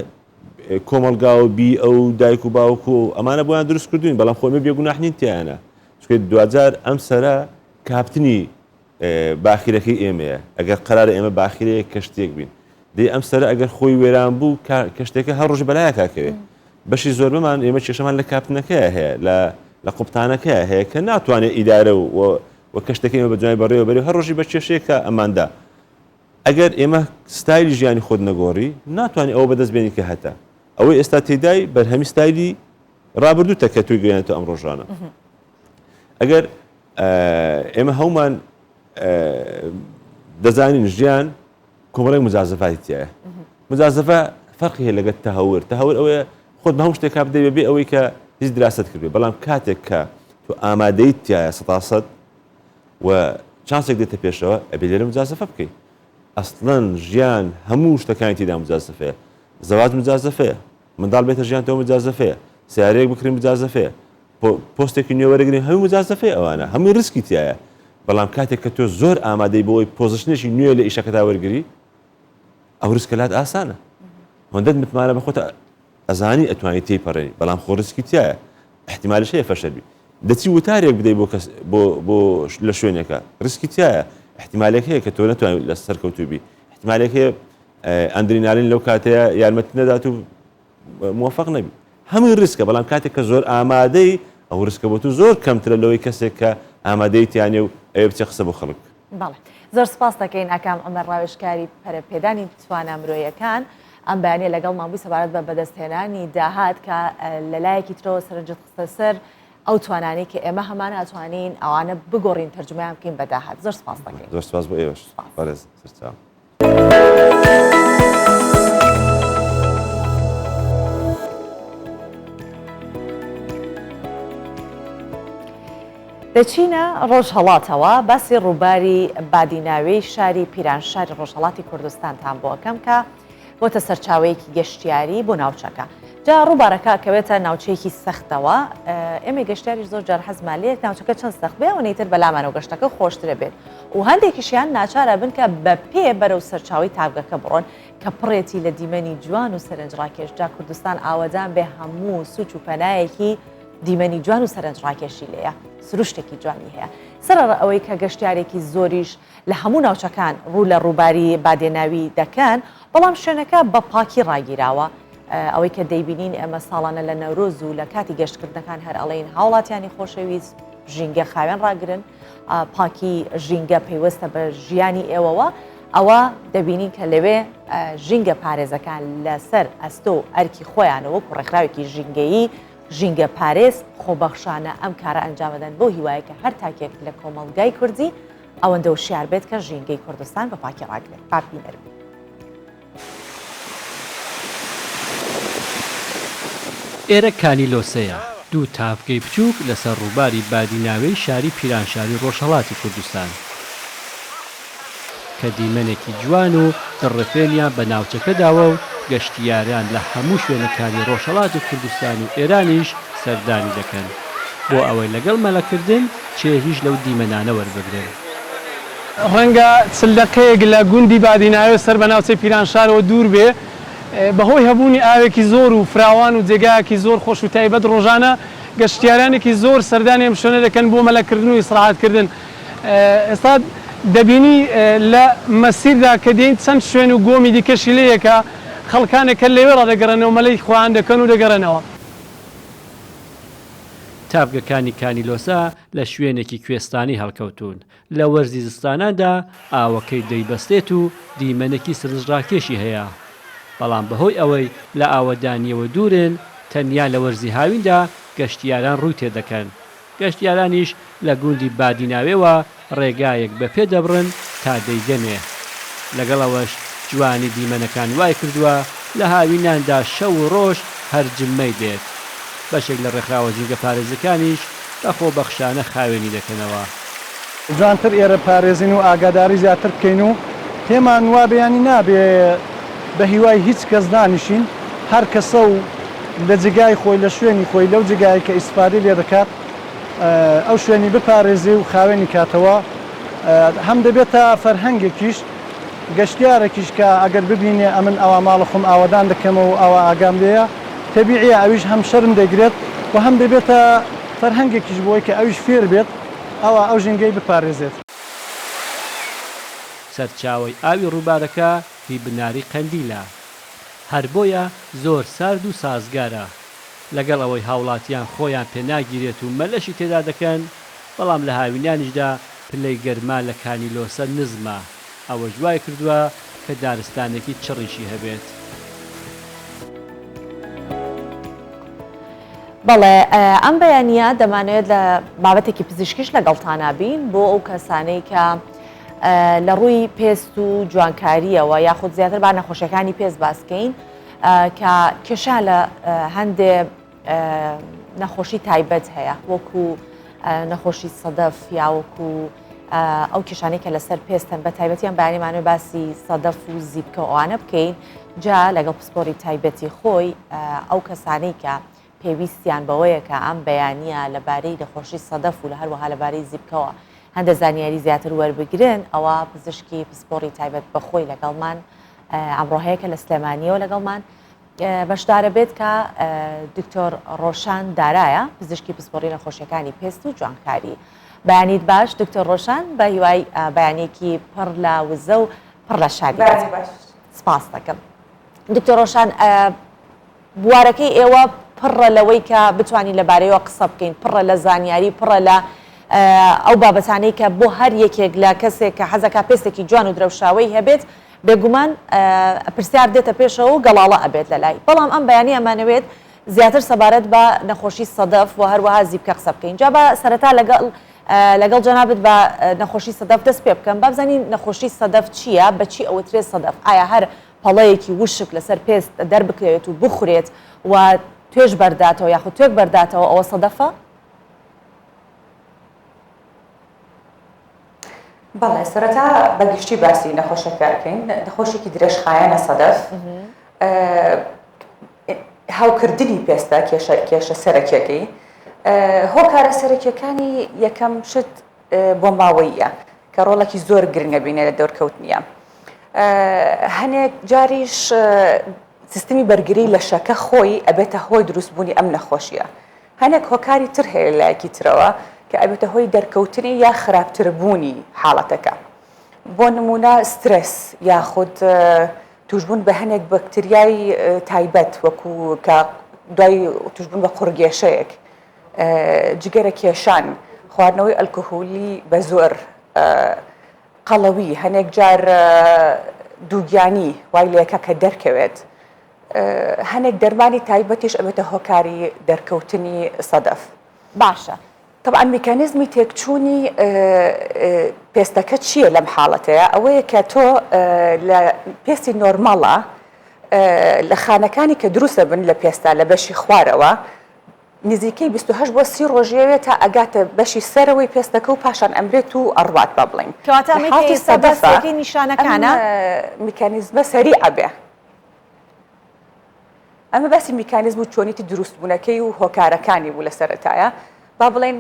کۆمەلگا و بی ئەو دایک و باوک و ئەمانە بۆیان دروست کردوین بەڵام خۆمە بێگوناحنین تیانە چکە دوجار ئەم سەرە کاپتنی باخیرەکەی ئێمەیە ئەگەر قەرارە ئێمە باخیرەیە کەشتێک بین دەی ئەم سەرە ئەگەر خۆی وێران بوو کەشتێکە هەر ڕۆژ بەلایە کاکەوێت بەشی زۆر بمان ئێمە کێشەمان لە کاپتنەکەی هەیە لە قوپتانەکەی هەیە کە ناتوانێت ئیدارە و کەشتەکەی ئێمە بەجوای بەڕێوە بەرێ هەر ڕۆژی بە کێشەیەکە ئەماندا ئەگەر ئێمە ستایلی ژیانی خۆت نەگۆڕی ناتوانێت ئەوە بەدەست بێنی کە هەتا ئەوەی ئێستا تێدای بەرهەمی ستایلی ڕابردووتە کە توی گەیانێتەوە ئەم ڕۆژانە ئەگەر ئێمە هەومان دەزانین ژیان کۆمەڵێک مجازفاتی تایە مجازفە فەرقی هەیە لەگەڵ تەهەور ئەوەیە خۆت بە هەموو شتێک کار بدەیت بێ ئەوەی کە هیچ دراست کردێت بەڵام کاتێک کە تو ئامادەیت تایە 100% و چانسێک دێتە پێشەوە ئەبێ لێرە مجازفە بکەیت ئەسڵەن ژیان هەموو شتەکانی تێدا مجازفەیە زەواج مجازفەیە منداڵ بێتە ژیانتەوە مجازفەیە سیارەیەک بکرین مجازفەیە پۆستێکی نوێوەرەگرین هەموو مجازفەیە ئەوانە هەمووی ڕسکی تایە بەڵام کاتێک کە تۆ زۆر ئامادەی بۆی پۆزیشنێکی نوێ لە ئیشەکەتا وەرگری ئەو ریسکە لات ئاسانە هەندێک متمانە بە خۆتە ئەزانی ئەتوانیت تێیپەڕێنی بەڵام خۆ ڕسکی تایە احتیمالش هەیە فەشەلبی دەچی وتارێک بدەیت بۆ لە شوێنێکە ڕسکی تایە احتیمالێک هەیە کە تۆ نەتوانیت لە سەرکەوتوبی احتیمالێک هەیە ئەندرینالین لەو کاتەیە یارمەتی نەدات و موفق نەبی هەمووی ڕسکە بەڵام کاتێک کە زۆر ئامادەی ئەو ڕسکە بۆ تو زۆر کەمترە لەوەی کەسێک کە ئامادەیتیانێ و ئەوێ بچێ قسە بۆ خەڵک. بەڵێ زۆر سپاس دەکەین ئەکام ئەمە ڕاوێژکاری پەرەپێدانی توانامرۆیەکان ئەم بەیانیە لەگەڵ مابووی سەبارەت بە بەدەستهێنانی داهات کە لەلایەکی ترەوە سەرنجت خستە سەر ئەو توانانی کە ئێمە هەمان ئەتوانین ئەوانە بگۆڕین تەرجمەیان بکەین بە داهات زۆر سپاس دەکەین. زۆر سپاس بۆ ئێوەش بەڕێز سەرچاو. دەچینە ڕۆژهەڵاتەوە باسی ڕووباری بادیناوەی شاری پیرانشاری ڕۆژهەڵاتی کوردستانتان بۆ ئەەکەم کە بۆتە سەرچاوەیەکی گەشتیاری بۆ ناوچەکە. جا ڕووبارەکە کەوێتە ناوچەیەکی سەختەوە ئێمە گەشتیاری زۆر جار حەزمان لێت ناوچەکە چەند سەخت بێ و نەیتر بەلامانەوە گەشتەکە خۆشترە بێت و هەندێکیشیان ناچارە بن کە بە پێ بەرەو سەرچاوی تاگەکە بڕۆن کە پڕێتی لە دیمەنی جوان و سەرنجڕاکێش جا کوردستان ئاوەدان بێ هەموو سوچ و پەنایەکی دیمەنی جوان و سەرنجڕاکێشی لێیە سروشتێکی جوانی هەیە سەرڕ ئەوەی کە گەشتیارێکی زۆریش لە هەموو ناوچەکان ڕوو لە ڕووباری بادێناوی دەکەن بەڵام شوێنەکە بە پاکی ڕاگیراوە ئەوەی کە دەیبینین ئەمە ساڵانە لە نەورۆز و لە کاتی گەشتکردنەکان هەر ئەڵێن هاوڵاتیانی خۆشەویست ژینگە خاوێن ڕاگرن پاکی ژینگە پەیوەستە بە ژیانی ئێوەوە ئەوە دەبینین کە لەوێ ژینگە پارێزەکان لەسەر ئەستۆ ئەرکی خۆیانەوە و ڕێکخراوێکی ژینگەیی ژینگە پارێز خۆبەخشانە ئەم کارە ئەنجامەدەن بۆ هیوایە کە هەر تاکێک لە کۆمەڵگای کوردی ئەوەندە و شیار بێت کە ژینگەی کوردستان بە پاکی ڕاگرێت پاپی نەربێت. ئێرە کانیلۆسەیە دوو تافگەی بچووک لەسەر ڕووباری بادیناوەی شاری پیرانشاری ڕۆژهەڵاتی کوردستان کە دیمەنێکی جوان و دڕفێنیان بە ناوچەکەداوە و گەشتیاریان لە هەموو شوێنەکانی ڕۆژهەڵاتی کوردستان و ئێرانیش سەردانی دەکەن بۆ ئەوەی لەگەڵ مەلەکردن چێژیش لەو دیمەنانە وەربگرن. ڕەنگە چلدەقەیەک لە گوندی بادیناوێ سەر بە ناوچەی پیرانشارەوە دوور بێ بەهۆی هەبوونی ئاوێکی زۆر و فراوان و جێگایەکی زۆر خۆش و تایبەت ڕۆژانە گەشتیارانێکی زۆر سەردانی ئەم شوێنە دەکەن بۆ مەلەکردن و ئیسراحەتکردن. ئێستا دەبینی لە مەسیردا کە دێین چەند شوێن و گۆمی دیکەشی لەیەکە خەڵکانێکە لێوێ ڕادەگەڕێنەوە مەلەی خۆیان دەکەن و دەگەڕێنەوە. تافگەکانی کانیلۆسا لە شوێنێکی کوێستانی هەڵکەوتون لە وەرزی زستاناندا ئاوەکەی دەیبەستێت و دیمەنێکی سرنجڕاکێشی هەیە بەڵام بەهۆی ئەوەی لە ئاوەدانیەوە دوورن تەنیا لە وەرزی هاویندا گەشتیاران ڕووی تێدەکەن گەشتیارانیش لە گوندی بادیناوێەوە ڕێگایەک بە پێ دەبڕن تا دەیگەنێ لەگەڵەوەش جوانی دیمەنەکان وای کردووە لە هاویناندا شەو و ڕۆژ هەرجممەی دێت بەشێک لە ڕێکخراوە جینگە پارێزەکانیش بەخۆ بەخشانە خاوێنی دەکەنەوە جوانتر ئێرە پارێزین و ئاگاداری زیاتر بکەین و پێمان وا بەیانی نابێ بە هیوای هیچ کەس دانیشین هەر کەسە و لە جگای خۆی لە شوێنی خۆی لەو جگای کە ئیسپاری لێ دەکات ئەو شوێنی بپارێزی و خاوێنی کاتەوە هەم دەبێتە فەرهەنگێکیش گەشتیارێکیش کە ئەگەر ببینێ ئەمن ئەوە ماڵە خۆم ئاوادان دەکەمەوە ئەوە ئاگام لێیە تەبیعیە ئەویش هەم شەرم دەگرێت و هەم دەبێتە فەرهەنگێکیش بۆی کە ئەویش فێر بێت ئەوە ئەو ژینگەی بپارێزێت سەرچاوی ئاوی ڕووبارەکە هی بناری قەندیلە هەر بۆیە زۆر سارد و سازگارە لەگەڵ ئەوەی هاوڵاتیان خۆیان پێناگیرێت و مەلەشی تێدا دەکەن بەڵام لە هاوینانیشدا پلەی گەرما لە کانیلۆسە نزمە ئەوە جوای کردووە کە دارستانێکی چڕیشی هەبێت بەڵێ ئەم بەیانە دەمانوێت لە بابەتێکی پزیشکیش لەگەڵتانە بین بۆ ئەو کەسانەی کە لە ڕووی پێست و جوانکاریەوە یاخود زیاتر با نەخۆشیەکانی پێست باسکەین کە کێشا لە هەندێ نەخۆشی تایبەت هەیە وەکو نەخۆشی سەدەف یا وەکو ئەو کێشانەی کە لەسەر پێستن بە تایبەتیان بەیانیمانوێت باسی سەدەف و زیبکە ئەوانە بکەین جا لەگەڵ پسپۆری تایبەتی خۆی ئەو کەسانەی کە پێویستیان بەوەیە کە ئەم بەیانە لەبارەی نەخۆشی سەدەف و لە هەروەها لەبارەی زیبکەوە هەندە زانیاری زیاتر وەربگرن ئەوە پزیشکی پسپۆری تایبەت بەخۆی لەگەڵمان ئەمڕۆهەیەکە لە سلێمانیەوە لەگەڵمان بەشدارە بێت کە دکتۆر ڕۆشان دارایە پزیشکی پسپۆری نەخۆشیەکانی پێست و جوانکاری بەیانیت باش دکتۆر ڕۆشان بە هیوای بەیانێکی پڕ لە وزە و پڕ لە شاری سپاس دەکەم دکتۆر ڕۆشان بوارەکەی ئێوە پڕە لەوەی کە بتوانین لەبارەیەوە قسە بکەین پڕە لە زانیاری پڕە لە ئەو بابەتانەی کە بۆ هەر یەکێک لە کەسێک کە حەزەکە پێستێکی جوان و درەوشاوی هەبێت بێگومان پرسیار دێتە پێشەوە و گەڵاڵە ئەبێت لە لای بەڵام ئەم بەیانی ئەمانەوێت زیاتر سەبارەت بە نەخۆشی سەدەف و هەروەها زیبکە قسە بکەین جا بە سەرەتا لەگەڵ جەنابەت بە نەخۆشی سەدەف دەست پێ بکەم با بزانین نەخۆشی سەدەف چییە بەچی ئەوەترێت سەدەف ئایا هەر پەڵەیەکی وشک لەسەر پێست دەربکرێت و بخورێت و توێژ بەرداتەوە یاخود توێک بەرداتەوە ئەوە سەدەفە؟ بەڵێ سەرەتا بەگشتی باسی نەخۆشەکەکەین نەخۆشێکی درێژخایەنە سەدەف هاوکردنی پێستە کێشە سەرەکیەکەی هۆکارە سەرەکیەکانی یەکەم شت بۆ ماوەیە کە ڕۆڵێکی زۆر گرنگە بینێ لە دەورکەوتنیە هەنێک جاریش سیستمی بەرگری لە شەکە خۆی ئەبێتە هۆی دروستبوونی ئەم نەخۆشیە هەنێک هۆکاری تر هەیە لایەکی ترەوە کە ئەبێتە هۆی دەرکەوتنی یا خراپتربوونی حاڵەتەکە بۆ نمونە سترس یاخود توشبوون بە هەنێک بەکتریای تایبەت وەکو کە دوای توشبوون بە قورگێشەیەک جگەرە کێشان خواردنەوەی ئەلکۆهۆلی بە زۆر قەڵەوی هەنێک جار دووگیانی وای لەکە کە دەرکەوێت هەنێک دەرمانی تایبەتیش ئەبێتە هۆکاری دەرکەوتنی سەدەف باشە طبعا میکانیزمی تێکچوونی پێستەکە چییە لەم حاڵەتەیە ئەوەیە کە تۆ لە پێستی نۆرماڵە لە خانەکانی کە دروستە بن لە پێستا لە بەشی خوارەوە نزیکەی 28 بۆ 30 ڕۆژێوێت تا ئەگاتە بەشی سەرەوەی پێستەکە و پاشان ئەمرێت و ئەڕوات با بڵین کەواتە سەدەفەکەی نیشانەکانە میکانیزمە سەریع بێ ئەمە باسی میکانیزم و چۆنیتی دروستبوونەکەی و هۆکارەکانی بوو لە سەرەتایە با بڵێن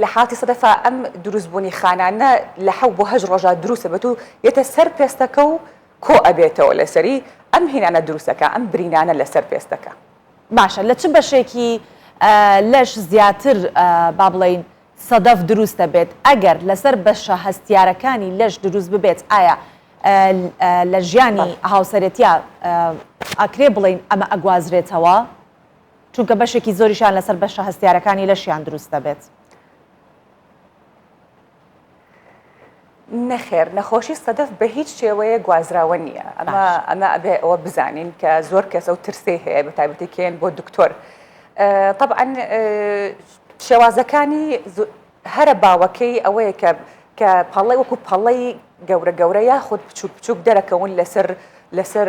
لە حاڵەتی سەدەفە ئەم دروستبوونی خانانە لە 7 بۆ 8 ڕۆژە دروستە بێت و یێتە سەر پێستەکە و کۆ ئەبێتەوە لەسەری ئەم هینانە دروستەکە ئەم برینانە لەسەر پێستەکە باشە لە چ بەشێکی لەش زیاتر با بڵێن سەدەف دروستە بێت ئەگەر لەسەر بەشە هەستیارەکانی لەش دروست ببێت ئایا لە ژیانی هاوسەرەتیا ئەکرێ بڵێن ئەمە ئەگوازرێتەوە چونکە بەشێکی زۆریشان لەسەر بەشە هەستیارەکانی لەشیان دروستە بێت نەخێر نەخۆشی سەدەف بە هیچ شێوەیە گوازراوە نییە ئەمە ئەبێ ئەوە بزانین کە زۆر کەسە و ترسێ هەیە بە تایبەتێکیان بۆ دکتۆر طبعا شێوازەکانی هەرە باوەکەی ئەوەیە کە پەڵەی وەکو پەڵەی گەورە گەورە یاخود بچوک بچوک دەرەکەون لەسەر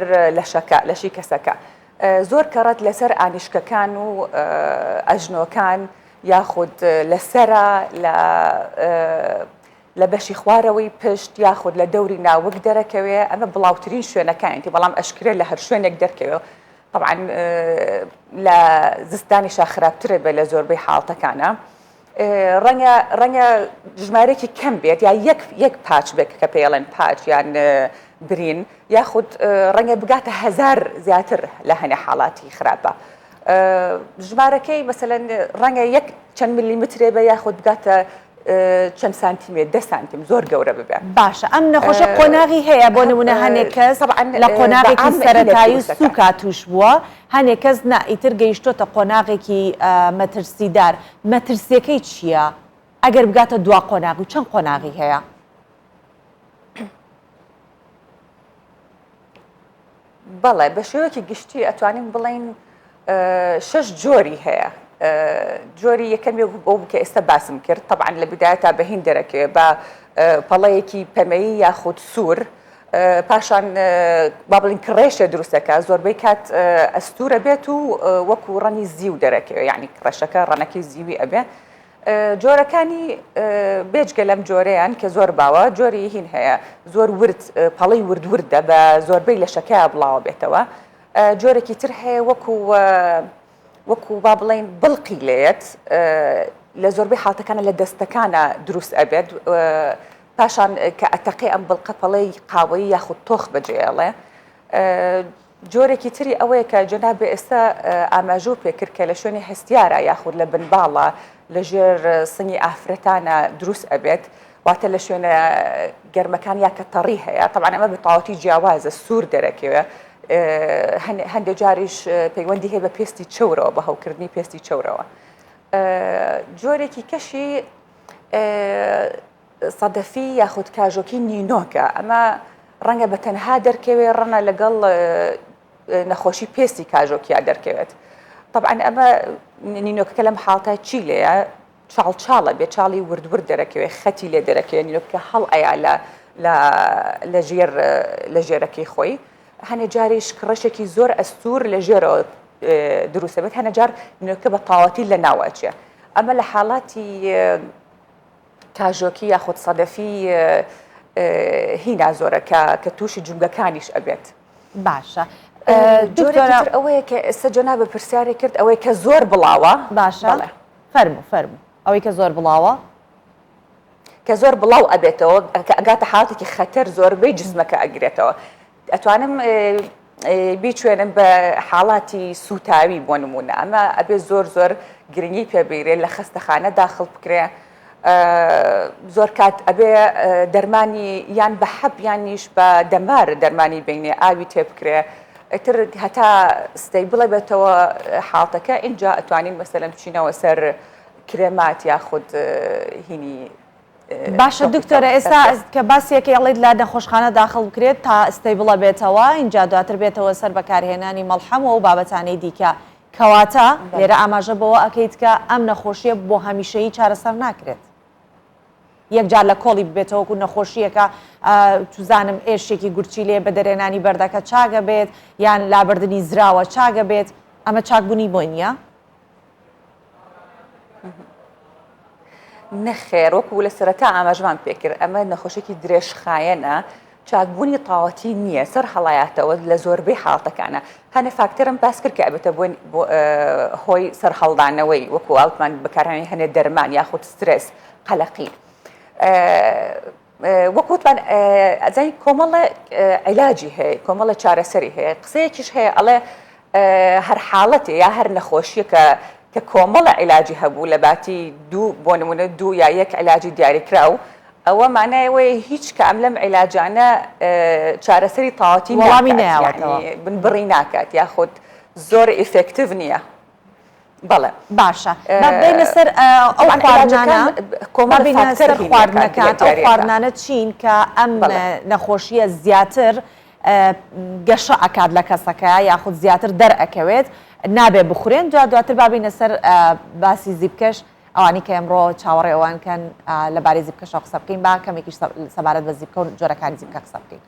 لەشی کەسەکە زۆر کەڕەت لەسەر ئانیشکەکان و ئەژنۆکان یاخود لەسرە لە بەشی خوارەوەی پشت یاخود لە دەوری ناوک دەرەکەوێ ئەمە بڵاوترین شوێنەکانتی بەڵام ئەشکرێت لە هەر شوێنێک دەرکەوێ طبعا لە زستانیشا خراپترە بێ لە زۆربەی حاڵتەکانە ڕەنگە ژمارەێکی کەم بێت یا یەک پاچ بێت کە پێڵێن پاچ یان برین یاخود ڕەنگە بگاتە هەزار زیاتر لە هەنێ حاڵاتی خراپە ژمارەکەی مەسەلەن ڕەنگە یەک چەند میلیمترێ بە یاخود بگاتە چەند سانتیمێت 10 سانتیم زۆر گەورە ببێ باشە ئەم نەخۆشە قۆناغی هەیە بۆ نمونە هەنێک کەس لە قۆناغێکی سەرەتایی سوکا توش بووە هەنێک کەس ئیتر گەیشتۆتە قۆناغێکی مەترسیدار مەترسیەکەی چییە ئەگەر بگاتە دوا قۆناغی و چەند قۆناغی هەیە بەڵێ بە شێوەیەکی گشتی ئەتوانین بڵین 6 جۆری هەیە جۆری یەکەمی بۆ کە ئێستا باسم کرد طبعا لە بدایەتا بەهین دەرەکەوێ بە پەڵەیەکی پەمەیی یاخود سوور پاشان با بڵین کڕێشە دروستەکە زۆربەی کات ئەستورە بێت و وەکو ڕەنی زیو دەرەکەوێ یعنی کڕێشەکە ڕەنەکەی زیوی ئەبێ جۆرەکانی بێجگە لەم جۆرەیان کە زۆر باوە جۆری هین هەیە زۆر ورد پەڵەی وردوردە بە زۆربەی لە شەکەیە بڵاوە بێتەوە جۆرەی تر هەیە وەکو با بڵین بڵقی لێت لە زۆربەی حاڵتەکانە لە دەستەکانە دروست ئەبێت پاشان کە ئەتەقی ئەم بڵقە پەڵەی قاوەیی یاخود تۆخ بەجێڵێ جۆرێکی تری ئەوەیە کە جەنابێ ئێستا ئاماژوو پێکرد کە لە شوێنی هەستیارە یاخود لە بنباڵە لە ژێر سنگی ئافرەتانە دروست ئەبێت واتە لە شوێنە گەرمەکان یا کە تەڕی هەیە طبعا ئەمە بەتەواوەتی جیاوازە سوور دەرەکەوێ هەندێک جاریش پەیوەندی هەیە بە پێستی چەورەوە بە هەوکردنی پێستی چەورەوە جۆرێکی کەشی سەدەفی یاخود کاژۆکی نینۆکە ئەمە ڕەنگە بە تەنها دەرکەوێ ڕەنە لەگەڵ نەخۆشی پێستی کاژۆکییا دەرکەوێت طبعا ئەمە نینۆکەکە لەم حاڵتە چی لێیە چاڵچاڵە بێ چاڵی وردورد دەرەکەوێ خەتی لێ دەرەکەوێت نینۆکە هەڵ ئەیا لە ژێرەکەی خۆی هەنێ جاریش کڕەشێکی زۆر ئەستور لە ژێرەوە دروستە بێت هەنە جار نینۆکە بە تاواتی لە ناوەچێ ئەمە لە حاڵاتی کاژۆکی یاخود سەدەفی هینا زۆرە کە تووشی جونگەکانیش ئەبێت باشە جۆرێکی ئەوەیە کە ئێستا جەنابە پرسیارێک کرد ئەوەی کە زۆر بڵاوە باشە فەرموو ئەوەی کە زۆر بڵاوە کە زۆر بڵاو ئەبێتەوە ئەگاتە حاڵاتێکی خەتەر زۆربەی جسمەکە ئەگرێتەوە ئەتوانم بیچوێنم بە حاڵاتی سوتاوی بۆ نمونە ئەمە ئەبێ زۆر گرنگی پێبیرێت لە خەستەخانە داخڵ بکرێ زۆر کات ئەبێ دەرمانی یان بە حەب یانیش بە دەمار دەرمانی بینێ ئاوی تێ بکرێ ئەتر هەتا ستەی بڵێ بێتەوە حاڵتەکە اینجا ئەتوانین مەسەلەن بچینەوە سەر کرێمات یاخود هینی باشە دکتۆرە ئێستا کە باسیەکە ئەڵێت لا نەخۆشخانە داخڵ بکرێت تا ئستەی بڵە بێتەوە اینجا دواتر بێتەوە سەر بەکارهێنانی مەڵحەمەوە و بابەتانەی دیکە کەواتە لێرە ئاماژە بەوە ئەکەیت کە ئەم نەخۆشیە بۆ هەمیشەیی چارەسەر ناکرێت یەکجار لە کۆڵی ببێتەوەکو نەخۆشیەکە توزانم ئێشێکی گورچی لێ بە دەرێنانی بەردەکە چاگە بێت یان لابردنی زراوە چاگە بێت ئەمە چاکبوونی بۆ نییە؟ نەخێر وەکو لە سەرەتا ئاماژمان پێکرد ئەمە نەخۆشێکی درێژخایەنە چاکبوونی تاوەتی نییە سەر هەڵایەتەوە لە زۆربەی حاڵتەکانە هەنێ فاکتەرم باس کرد کە ئەبێتە بۆ هۆی سەرهەڵدانەوەی وەکو ئاوتمان بەکارهێنانی هەنێ دەرمان یاخود سترێس قەلەقی وەکوتمان ئەزای کۆمەڵە عیلاجی هەیە کۆمەڵە چارەسەری هەیە قسەیەکیش هەیە ئەڵێ هەر حاڵەتێ یا هەر نەخۆشیەکە کە کۆمەڵە عیلاجی هەبوو لە باتی دوو بۆ نمونە دوو یا یەک عیلاجی دیاریکراو ئەوە مانایەوەی هیچ کە ئەم لەم عیلاجانە چارەسەری تاواتی بنبڕی ناکات یاخود زۆر ئیفێکتیڤ نییە بەڵێ باشە بینە سەر ئەو خواردنەکان ئەو خواردنانە چین کە ئەم نەخۆشیە زیاتر گەشە ئەکات لە کەسەکە یاخود زیاتر دەرئەکەوێت نابێ بخورێن دواتر بابینە سەر باسی زیبکەش ئەوانی کە ئەمڕۆ چاوەڕێ ئەوانکەن لەبارەی زیبکەشەوە قسە بکەین با کەمێکی سەبارەت بە زیبکە و جۆرەکانی زیبکە قسە بکەین.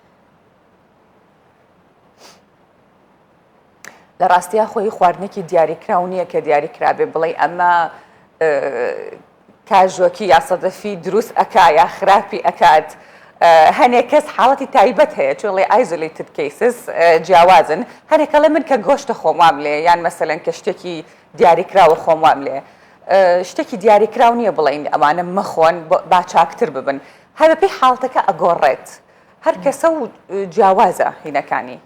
لە ڕاستیە خۆی خواردنێکی دیاریکراو نییە کە دیاریکرابێ بڵێ ئەمە کاژۆکی یا سەدەفی دروست ئەکا یا خراپی ئەکات. هەنێک کەس حاڵەتی تایبەت هەیە چۆڵێ isolated cases جیاوازن هەنێکەڵێ من کە گۆشتە خۆمام لێ یان مەسەلەن کە شتێکی دیاریکراوە خۆمام لێ شتێکی دیاریکراو نییە بڵین ئەمانە مەخۆن با چاکتر ببن هەر بەپێی حاڵەتەکە ئەگۆڕێت هەر کەسە و جیاوازە هینەکانی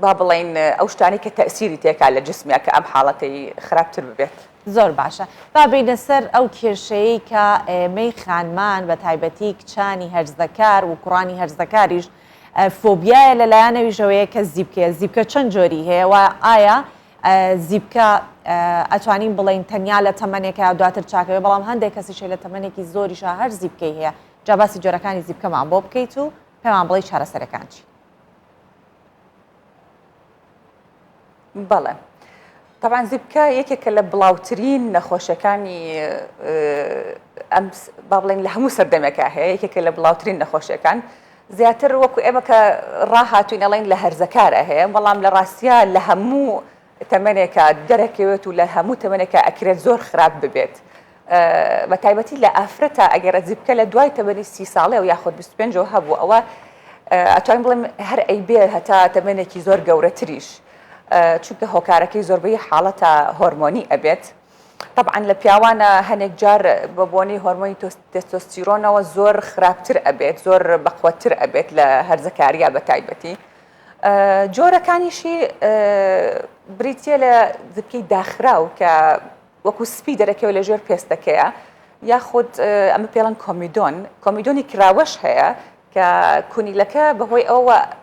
با بڵین ئەو شتانی کە تەسیری تێکا لە جسمیا کە ئەم حاڵەتی خراپتر ببێت. زۆر باشە با بینە سەر ئەو کێشەیە کە ئێمەی خانمان بە تایبەتی کچانی هەرزەکار و کوڕانی هەرزەکاریش فۆبیایە لەلایەنەویژەوەیە کە زیبکە چەند جۆری هەیە و ئایا زیبکە ئەتوانین بڵین تەنیا لە تەمەنێکە یا دواتر چاکەوێ بەڵام هەندێک کەسیشە لە تەمەنێکی زۆریشە هەر زیبکەی هەیە جا باسی جۆرەکانی زیبکەمان بۆ بکەیت و پێمان بڵی چارەسەرەکان چی؟ بەڵێ طبعا زیبکە یەکێکە لە بڵاوترین نەخۆشیەکانی ئەم با بڵین لە هەموو سەردەمێکە هەیە یەکێکە لە بڵاوترین نەخۆشیەکان زیاتر وەکو ئێمە کە ڕاهاتوین ئەڵێن لە هەرزەکارە هەیە بەڵام لە ڕاستیە لە هەموو تەمەنێکە دەرەکەوێت و لە هەموو تەمەنێکە ئەکرێت زۆر خراپ ببێت بە تایبەتی لە ئافرەتە ئەگەرە زیبکە لە دوای تەمەنی 30 ساڵێ و یاخود 25 هەبوو ئەوە ئەتوانین بڵێم هەر ئەیبێ هەتا تەمەنێکی زۆر گەورەتریش چونکە هۆکارەکەی زۆربەی حاڵەتە هۆرمۆنی ئەبێت طبعا لە پیاوانە هەنێک جار بە بۆنی هۆرمۆنی تێستۆستیرۆنەوە زۆر خراپتر ئەبێت زۆر بەقوەتر ئەبێت لە هەرزەکاریە بە تایبەتی جۆرەکانیشی بریتە لە زیبکەی داخراو کە وەکو سپی دەرەکەوە لە ژێر پێستەکەیە یاخود ئەمە پێڵەن کۆمیدۆنی کراوەش هەیە کە کونیلەکە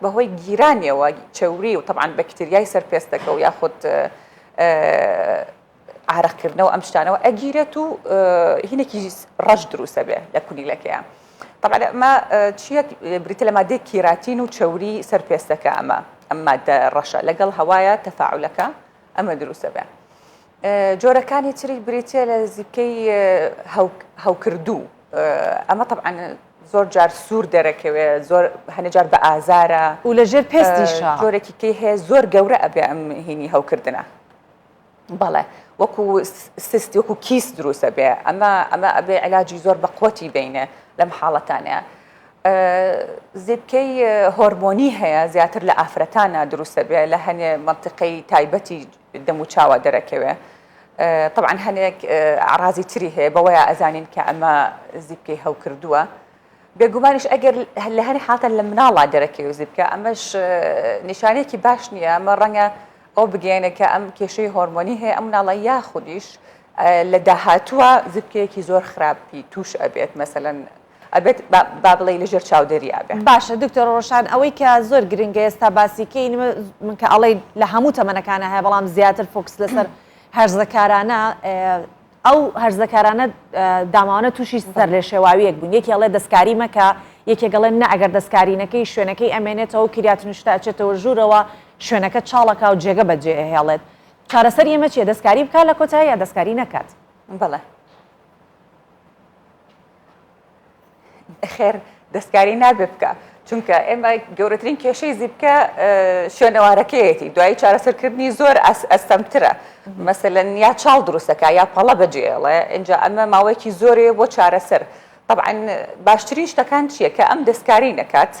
بەهۆی گیرانیەوە چەوری و طبعا بەکتریای سەرپێستەکە و یاخود عرەقکردنەوە ئەم شتانەوە ئەگیرێت و هینێکی ڕەش دروستە بێ لە کونیلەکەیە طبعا ئەمە چیە بریتە لە مادەی کیراتین و چەوری سەرپێستەکە ئەم مادە ڕەشە لەگەڵ هەوایە تەفاعولەکە ئەمە دروستە بێ جۆرەکانی تری بریتە لە زیبکەی هەوکردوو ئەمە طبعا زۆر جار سوور دەرەکەوێت زۆر هەنێجار بە ئازارە و لەژێر پێستیشە جۆرێکی کەی هەیە زۆر گەورە ئەبێ ئەم هینی هەوکردنە بەڵێ وەکو سستی وەکو کیس دروستە بێ ئەمە ئەبێ علاجی زۆر بەقوەتی بینە لەم حاڵەتانەیە زیبکەی هۆرمۆنی هەیە زیاتر لە ئافرەتانە دروستە بێ لە هەنێ منطقەی تایبەتی دەم و چاوە دەرەکەوێ طبعا هەنێک عرازی تری هەیە بەوەیە ئەزانین کە ئەمە زیبکەی هەوکردووە بێگومانیش ئەگەر لە هەری حاڵەتە لە مناڵا دەرەکەوێ زیبکە ئەمەش نیشانەیەکی باش نییە ئەمە ڕەنگە ئەو بگەێنە کە ئەم کێشەی هۆرمۆنی هەیە ئەم مناڵە یاخودیش لە داهاتووە زیبکەیەکی زۆر خراپی توش ئەبێت مەسەلەن ئەبێت با بڵێ لەژێر چاودێری ئابێ باشە دکتۆر ڕۆشان ئەوەی کە زۆر گرنگە ئێستا باسیکەی من کە ئەڵێ لە هەموو تەمەنەکانە هەیە بەڵام زیاتر فۆکس لەسەر هەرزەکارانە ئەو هەرزەکارانە داماوانە تووشی سەر لە شێواویەک بوون یەکی ئەڵێ دەستکاری مەکە یەکێگەڵێن نە ئەگەر دەستکارینەکەی شوێنەکەی ئەمێنێتەوە کریاتنشتا ئەچێتەوە ژوورەوە شوێنەکە چاڵەکە و جێگە بەجێ هێڵێت چارەسەر ئێمە چیە دەستکاری بکات لە کۆتایی یا دەستکاری نەکات بەڵێ خێر دەستکاری نابێ بکە چونکە ئێمە گەورەترین کێشەی زیبکە شوێنەوارەکەیەتی دوایی چارەسەرکردنی زۆر ئەستەمترە مەسەلەن یا چاڵ دروستەکە یا پەڵە بەجێڵێ اینجا ئەمە ماوەیەکی زۆرێ بۆ چارەسەر طبعا باشترین شتەکان چییە کە ئەم دەستکاری نەکات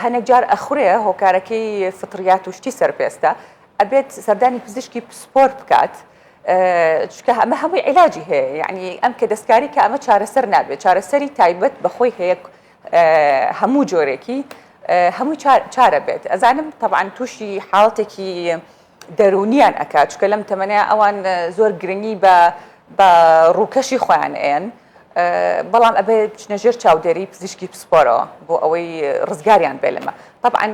هەنێک جار ئەخورێ هۆکارەکەی فتریات و شتی سەرپێستە ئەبێت سەردانی پزیشکی پسپۆر بکات چکە ئەمە هەمووی عیلاجی هەیە یعنی ئەم کە دەستکاری کە ئەمە چارەسەر نابێت چارەسەری تایبەت بەخۆی هەیە هەموو جۆرێکی هەمووی چارە بێت ئەزانم طبعا تووشی حاڵەتێکی دەرونیان ئەکات چکە لەم تەمەنەیە ئەوان زۆر گرنگی بە ڕووکەشی خۆیان ئێن بەڵام ئەبێ بچنەژێر چاودێری پزیشکی پسپۆرەوە بۆ ئەوەی ڕزگاریان بێ لەمە طبعا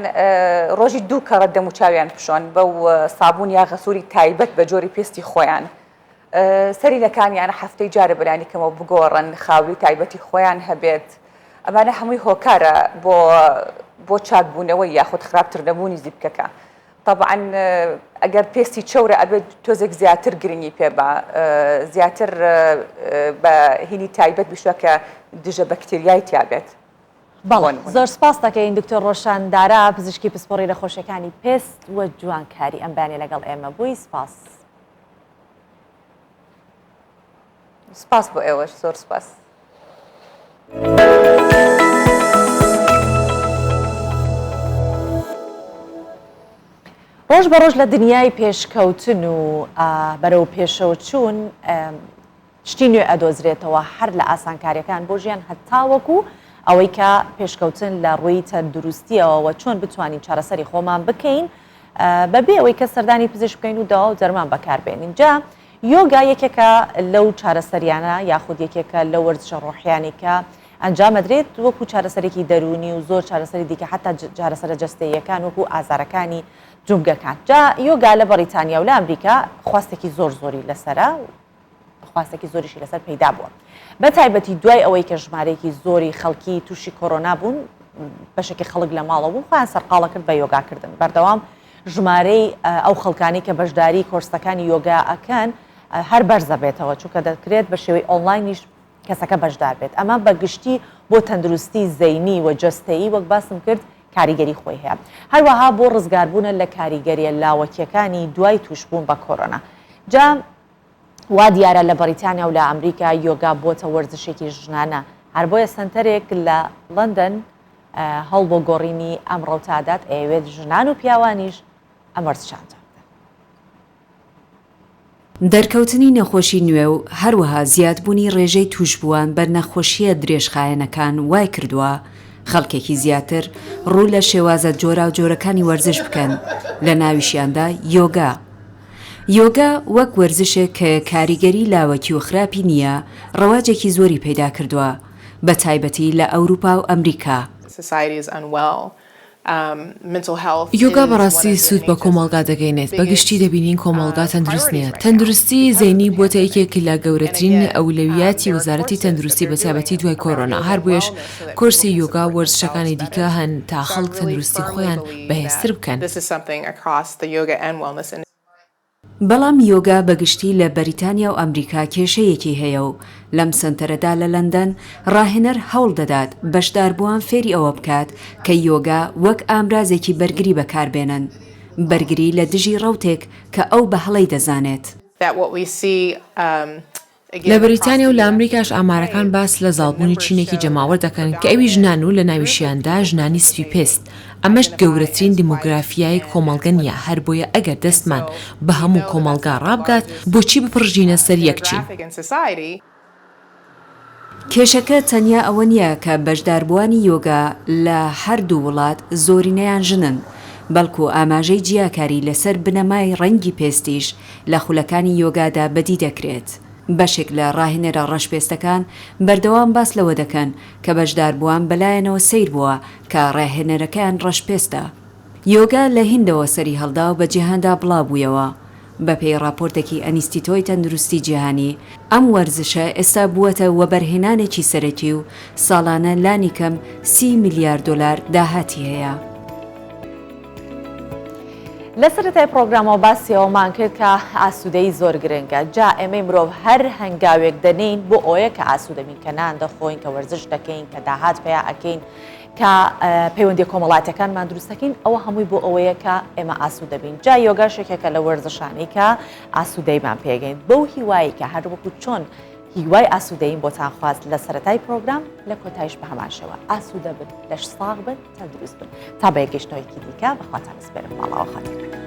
ڕۆژی 2 کەڕە دەم و چاویان پشۆن بەو سابوون یا غەسووری تایبەت بە جۆری پێستی خۆیان سەرینەکانیانە هەفتەی جارە بەلانیکەمەوە بگۆڕن خاوری تایبەتی خۆیان هەبێت ئەمانە هەمووی هۆکارە بۆ چاکبوونەوەی یاخود خراپتر نەبوونی زیبکەکە طبعا ئەگەر پێستی چەورە ئەبێت تۆزێک زیاتر گرنگی پێ بە زیاتر بە هینی تایبەت بشوە کە دژە بەکتریای تیابێت. بەڵێ زۆر سپاس دەکەین دکتۆر ڕۆشندارە پزیشکی پسپۆڕی نەخۆشیەکانی پێست وە جوانکاری ئەمبانێ لەگەڵ ئێمە بووی. سپاس. سپاس بۆ ئێوەش زۆر سپاس. ڕۆژ بە ڕۆژ لە دنیای پێشکەوتن و بەرەو پێشەوە چوون شتی نوێ ئەدۆزرێتەوە هەر لە ئاسانکاریەکان بۆ ژیان هەتاوەکو ئەوەی کە پێشکەوتن لە ڕووی تەندروستیەوە چۆن بتوانین چارەسەری خۆمان بکەین بەبێ ئەوەی کە سەردانی پزیشک بکەین و داوا و دەرمان بەکاربێنین. جا یۆگا یەکێکە لەو چارەسەریانە یاخود یەکێکە لە وەرزشە ڕۆحیانی کە ئەنجامەدرێت وەکو چارەسەرێکی دەرونی و زۆر چارەسەری دیکە حتا چارەسەرە جەستەییەکان وەکو ئازارەکانی جومگەکان. جا یۆگا لە بەریتانیا و لە ئەمریکا خواستێکی زۆری لەسرە خواستێکی زۆریشی لەسەر پەیدا بووە بە تایبەتی دوای ئەوەی کە ژمارەیەکی زۆری خەڵکی تووشی کۆرۆنا بوون بەشێکی خەڵک لە ماڵەوە بوون خۆیان سەرقاڵە کرد بە یۆگاکردن. بەردەوام ژمارەی ئەو خەڵکانی کە بەشداری کۆرسەکانی یۆگا ئەکەن هەر بەرزە بێتەوە چونکە دەکرێت بە شێوەی ئۆنلاینیش کەسەکە بەشدار بێت. ئەمە بەگشتی بۆ تەندروستی زەینی و جەستەیی وەک باسم کرد کاریگەری خۆی هەیە. هەروەها بۆ ڕزگاربوونە لە کاریگەریە لاوەکیەکانی دوای توشبوون بە کۆرۆنا. جا وا دیارە لە بەریتانیا و لە ئەمریکا یۆگا بۆتە وەرزشێکی ژنانە. هەر بۆیە سنتەرێک لە لەندەن هەڵ بۆ گۆڕینی ئەم ڕەوتادات ئەوێت ژنان و پیاوانیش ئەم وەرزشانە. دەرکەوتنی نەخۆشی نوێ و هەروەها زیادبوونی ڕێژەی توشبووان بەر نەخۆشیە درێژخایەنەکان وای کردووە خەڵکێکی زیاتر ڕوو لە شێوازە جۆرا و جۆرەکانی وەرزش بکەن لە ناویشیاندا یۆگا. یۆگا وەک وەرزشێک کە کاریگەری لاوەکی و خراپی نییە ڕەواجێکی زۆری پەیدا کردووە بە تایبەتی لە ئەوروپا و ئەمریکا. یۆگا بەڕاستی سوود بە کۆمەڵگا دەگەینێت بەگشتی دەبینین کۆمەڵگا تەندروست نیە. تەندروستی زەینی بۆتە یەکێکی لە گەورەترین ئەولەویاتی وەزارەتی تەندروستی بەتابەتی دوای کۆرۆنا. هەر بۆیش کورسی یۆگا وەرزشەکانی دیکە هەن تا خەڵک تەندروستی خۆیان بەهێزتر بکەن. بەڵام یۆگا بەگشتی لە بەریتانیا و ئەمریکا کێشەیەکی هەیە و لەم سنتەرەدا لە لەندەن ڕاهێنەر هەوڵ دەدات بەشداربووان فێری ئەوە بکات کە یۆگا وەک ئامرازێکی بەرگری بەکاربێنن بەرگری لە دژی ڕەوتێک کە ئەو بە هەڵەی دەزانێت. لە بەریتانیا و لە ئەمریکاش ئامارەکان باس لە زاڵبوونی چینێکی جەماوەر دەکەن کە ئەوی ژنان و لە ناویشیاندا ژنانی سپی پێست. ئەمەش گەورەترین دیمۆگرافیای کۆمەڵگە نیە. هەر بۆیە ئەگەر دەستمان بە هەموو کۆمەڵگا ڕابگات بۆچی بپڕژینە سەر یەکچین. کێشەکە تەنیا ئەوە نییە کە بەشداربووانی یۆگا لە هەردوو وڵات زۆرینەیان ژنن بەڵکو ئاماژەی جیاکاری لەسەر بنەمای ڕەنگی پێستیش لە خولەکانی یۆگادا بەدی دەکرێت. بەشێک لە ڕاهێنەرە ڕەشپێستەکان بەردەوام باس لەوە دەکەن کە بەشداربووان بەلایەنەوە سیر بووە کە ڕاهێنەرەکان ڕەشپێستە. یۆگا لە هیندەوە سەری هەڵدا و بە جیهاندا بڵاوبوویەوە. بەپێی راپۆرتێکی ئەنیستیتۆی تەندروستی جیهانی ئەم وەرزشە ئێستا بووەتە وەبەرهێنانێکی سەرەکی و ساڵانە لانی کەم 30 میلیارد دلار داهاتی هەیە. لە سەرەتای پرۆگرامەوە باسیەوەمان کرد کە ئاسوودەی زۆر گرنگە. جا ئێمەی مرۆڤ هەر هەنگاوێک دەنین بۆ ئەوەیە کە ئاسوودەبین کە نان دەخۆین کە وەرزش دەکەین کە داهات پێیا ئەکەین کە پەیوەندی کۆمەڵاتەکانمان دروستەکەین ئەوە هەمووی بۆ ئەوەیە کە ئێمە ئاسوودەبین. جا یۆگا شێکێکە لە وەرزشانی کە ئاسوودەیمان پێگەین بەو هیوایی کە هەر وەکو چۆن هیوای ئاسوودەین بۆتان خواست لە سەرەتای پرۆگرام لە کۆتایش بە هەمان شێوە ئاسوودە بن لەش ساغ بن تەندروست بن تا بە یەکگەشتەوەیەکی دیکە بەخواتان سپێرم ماڵەوە خاتم.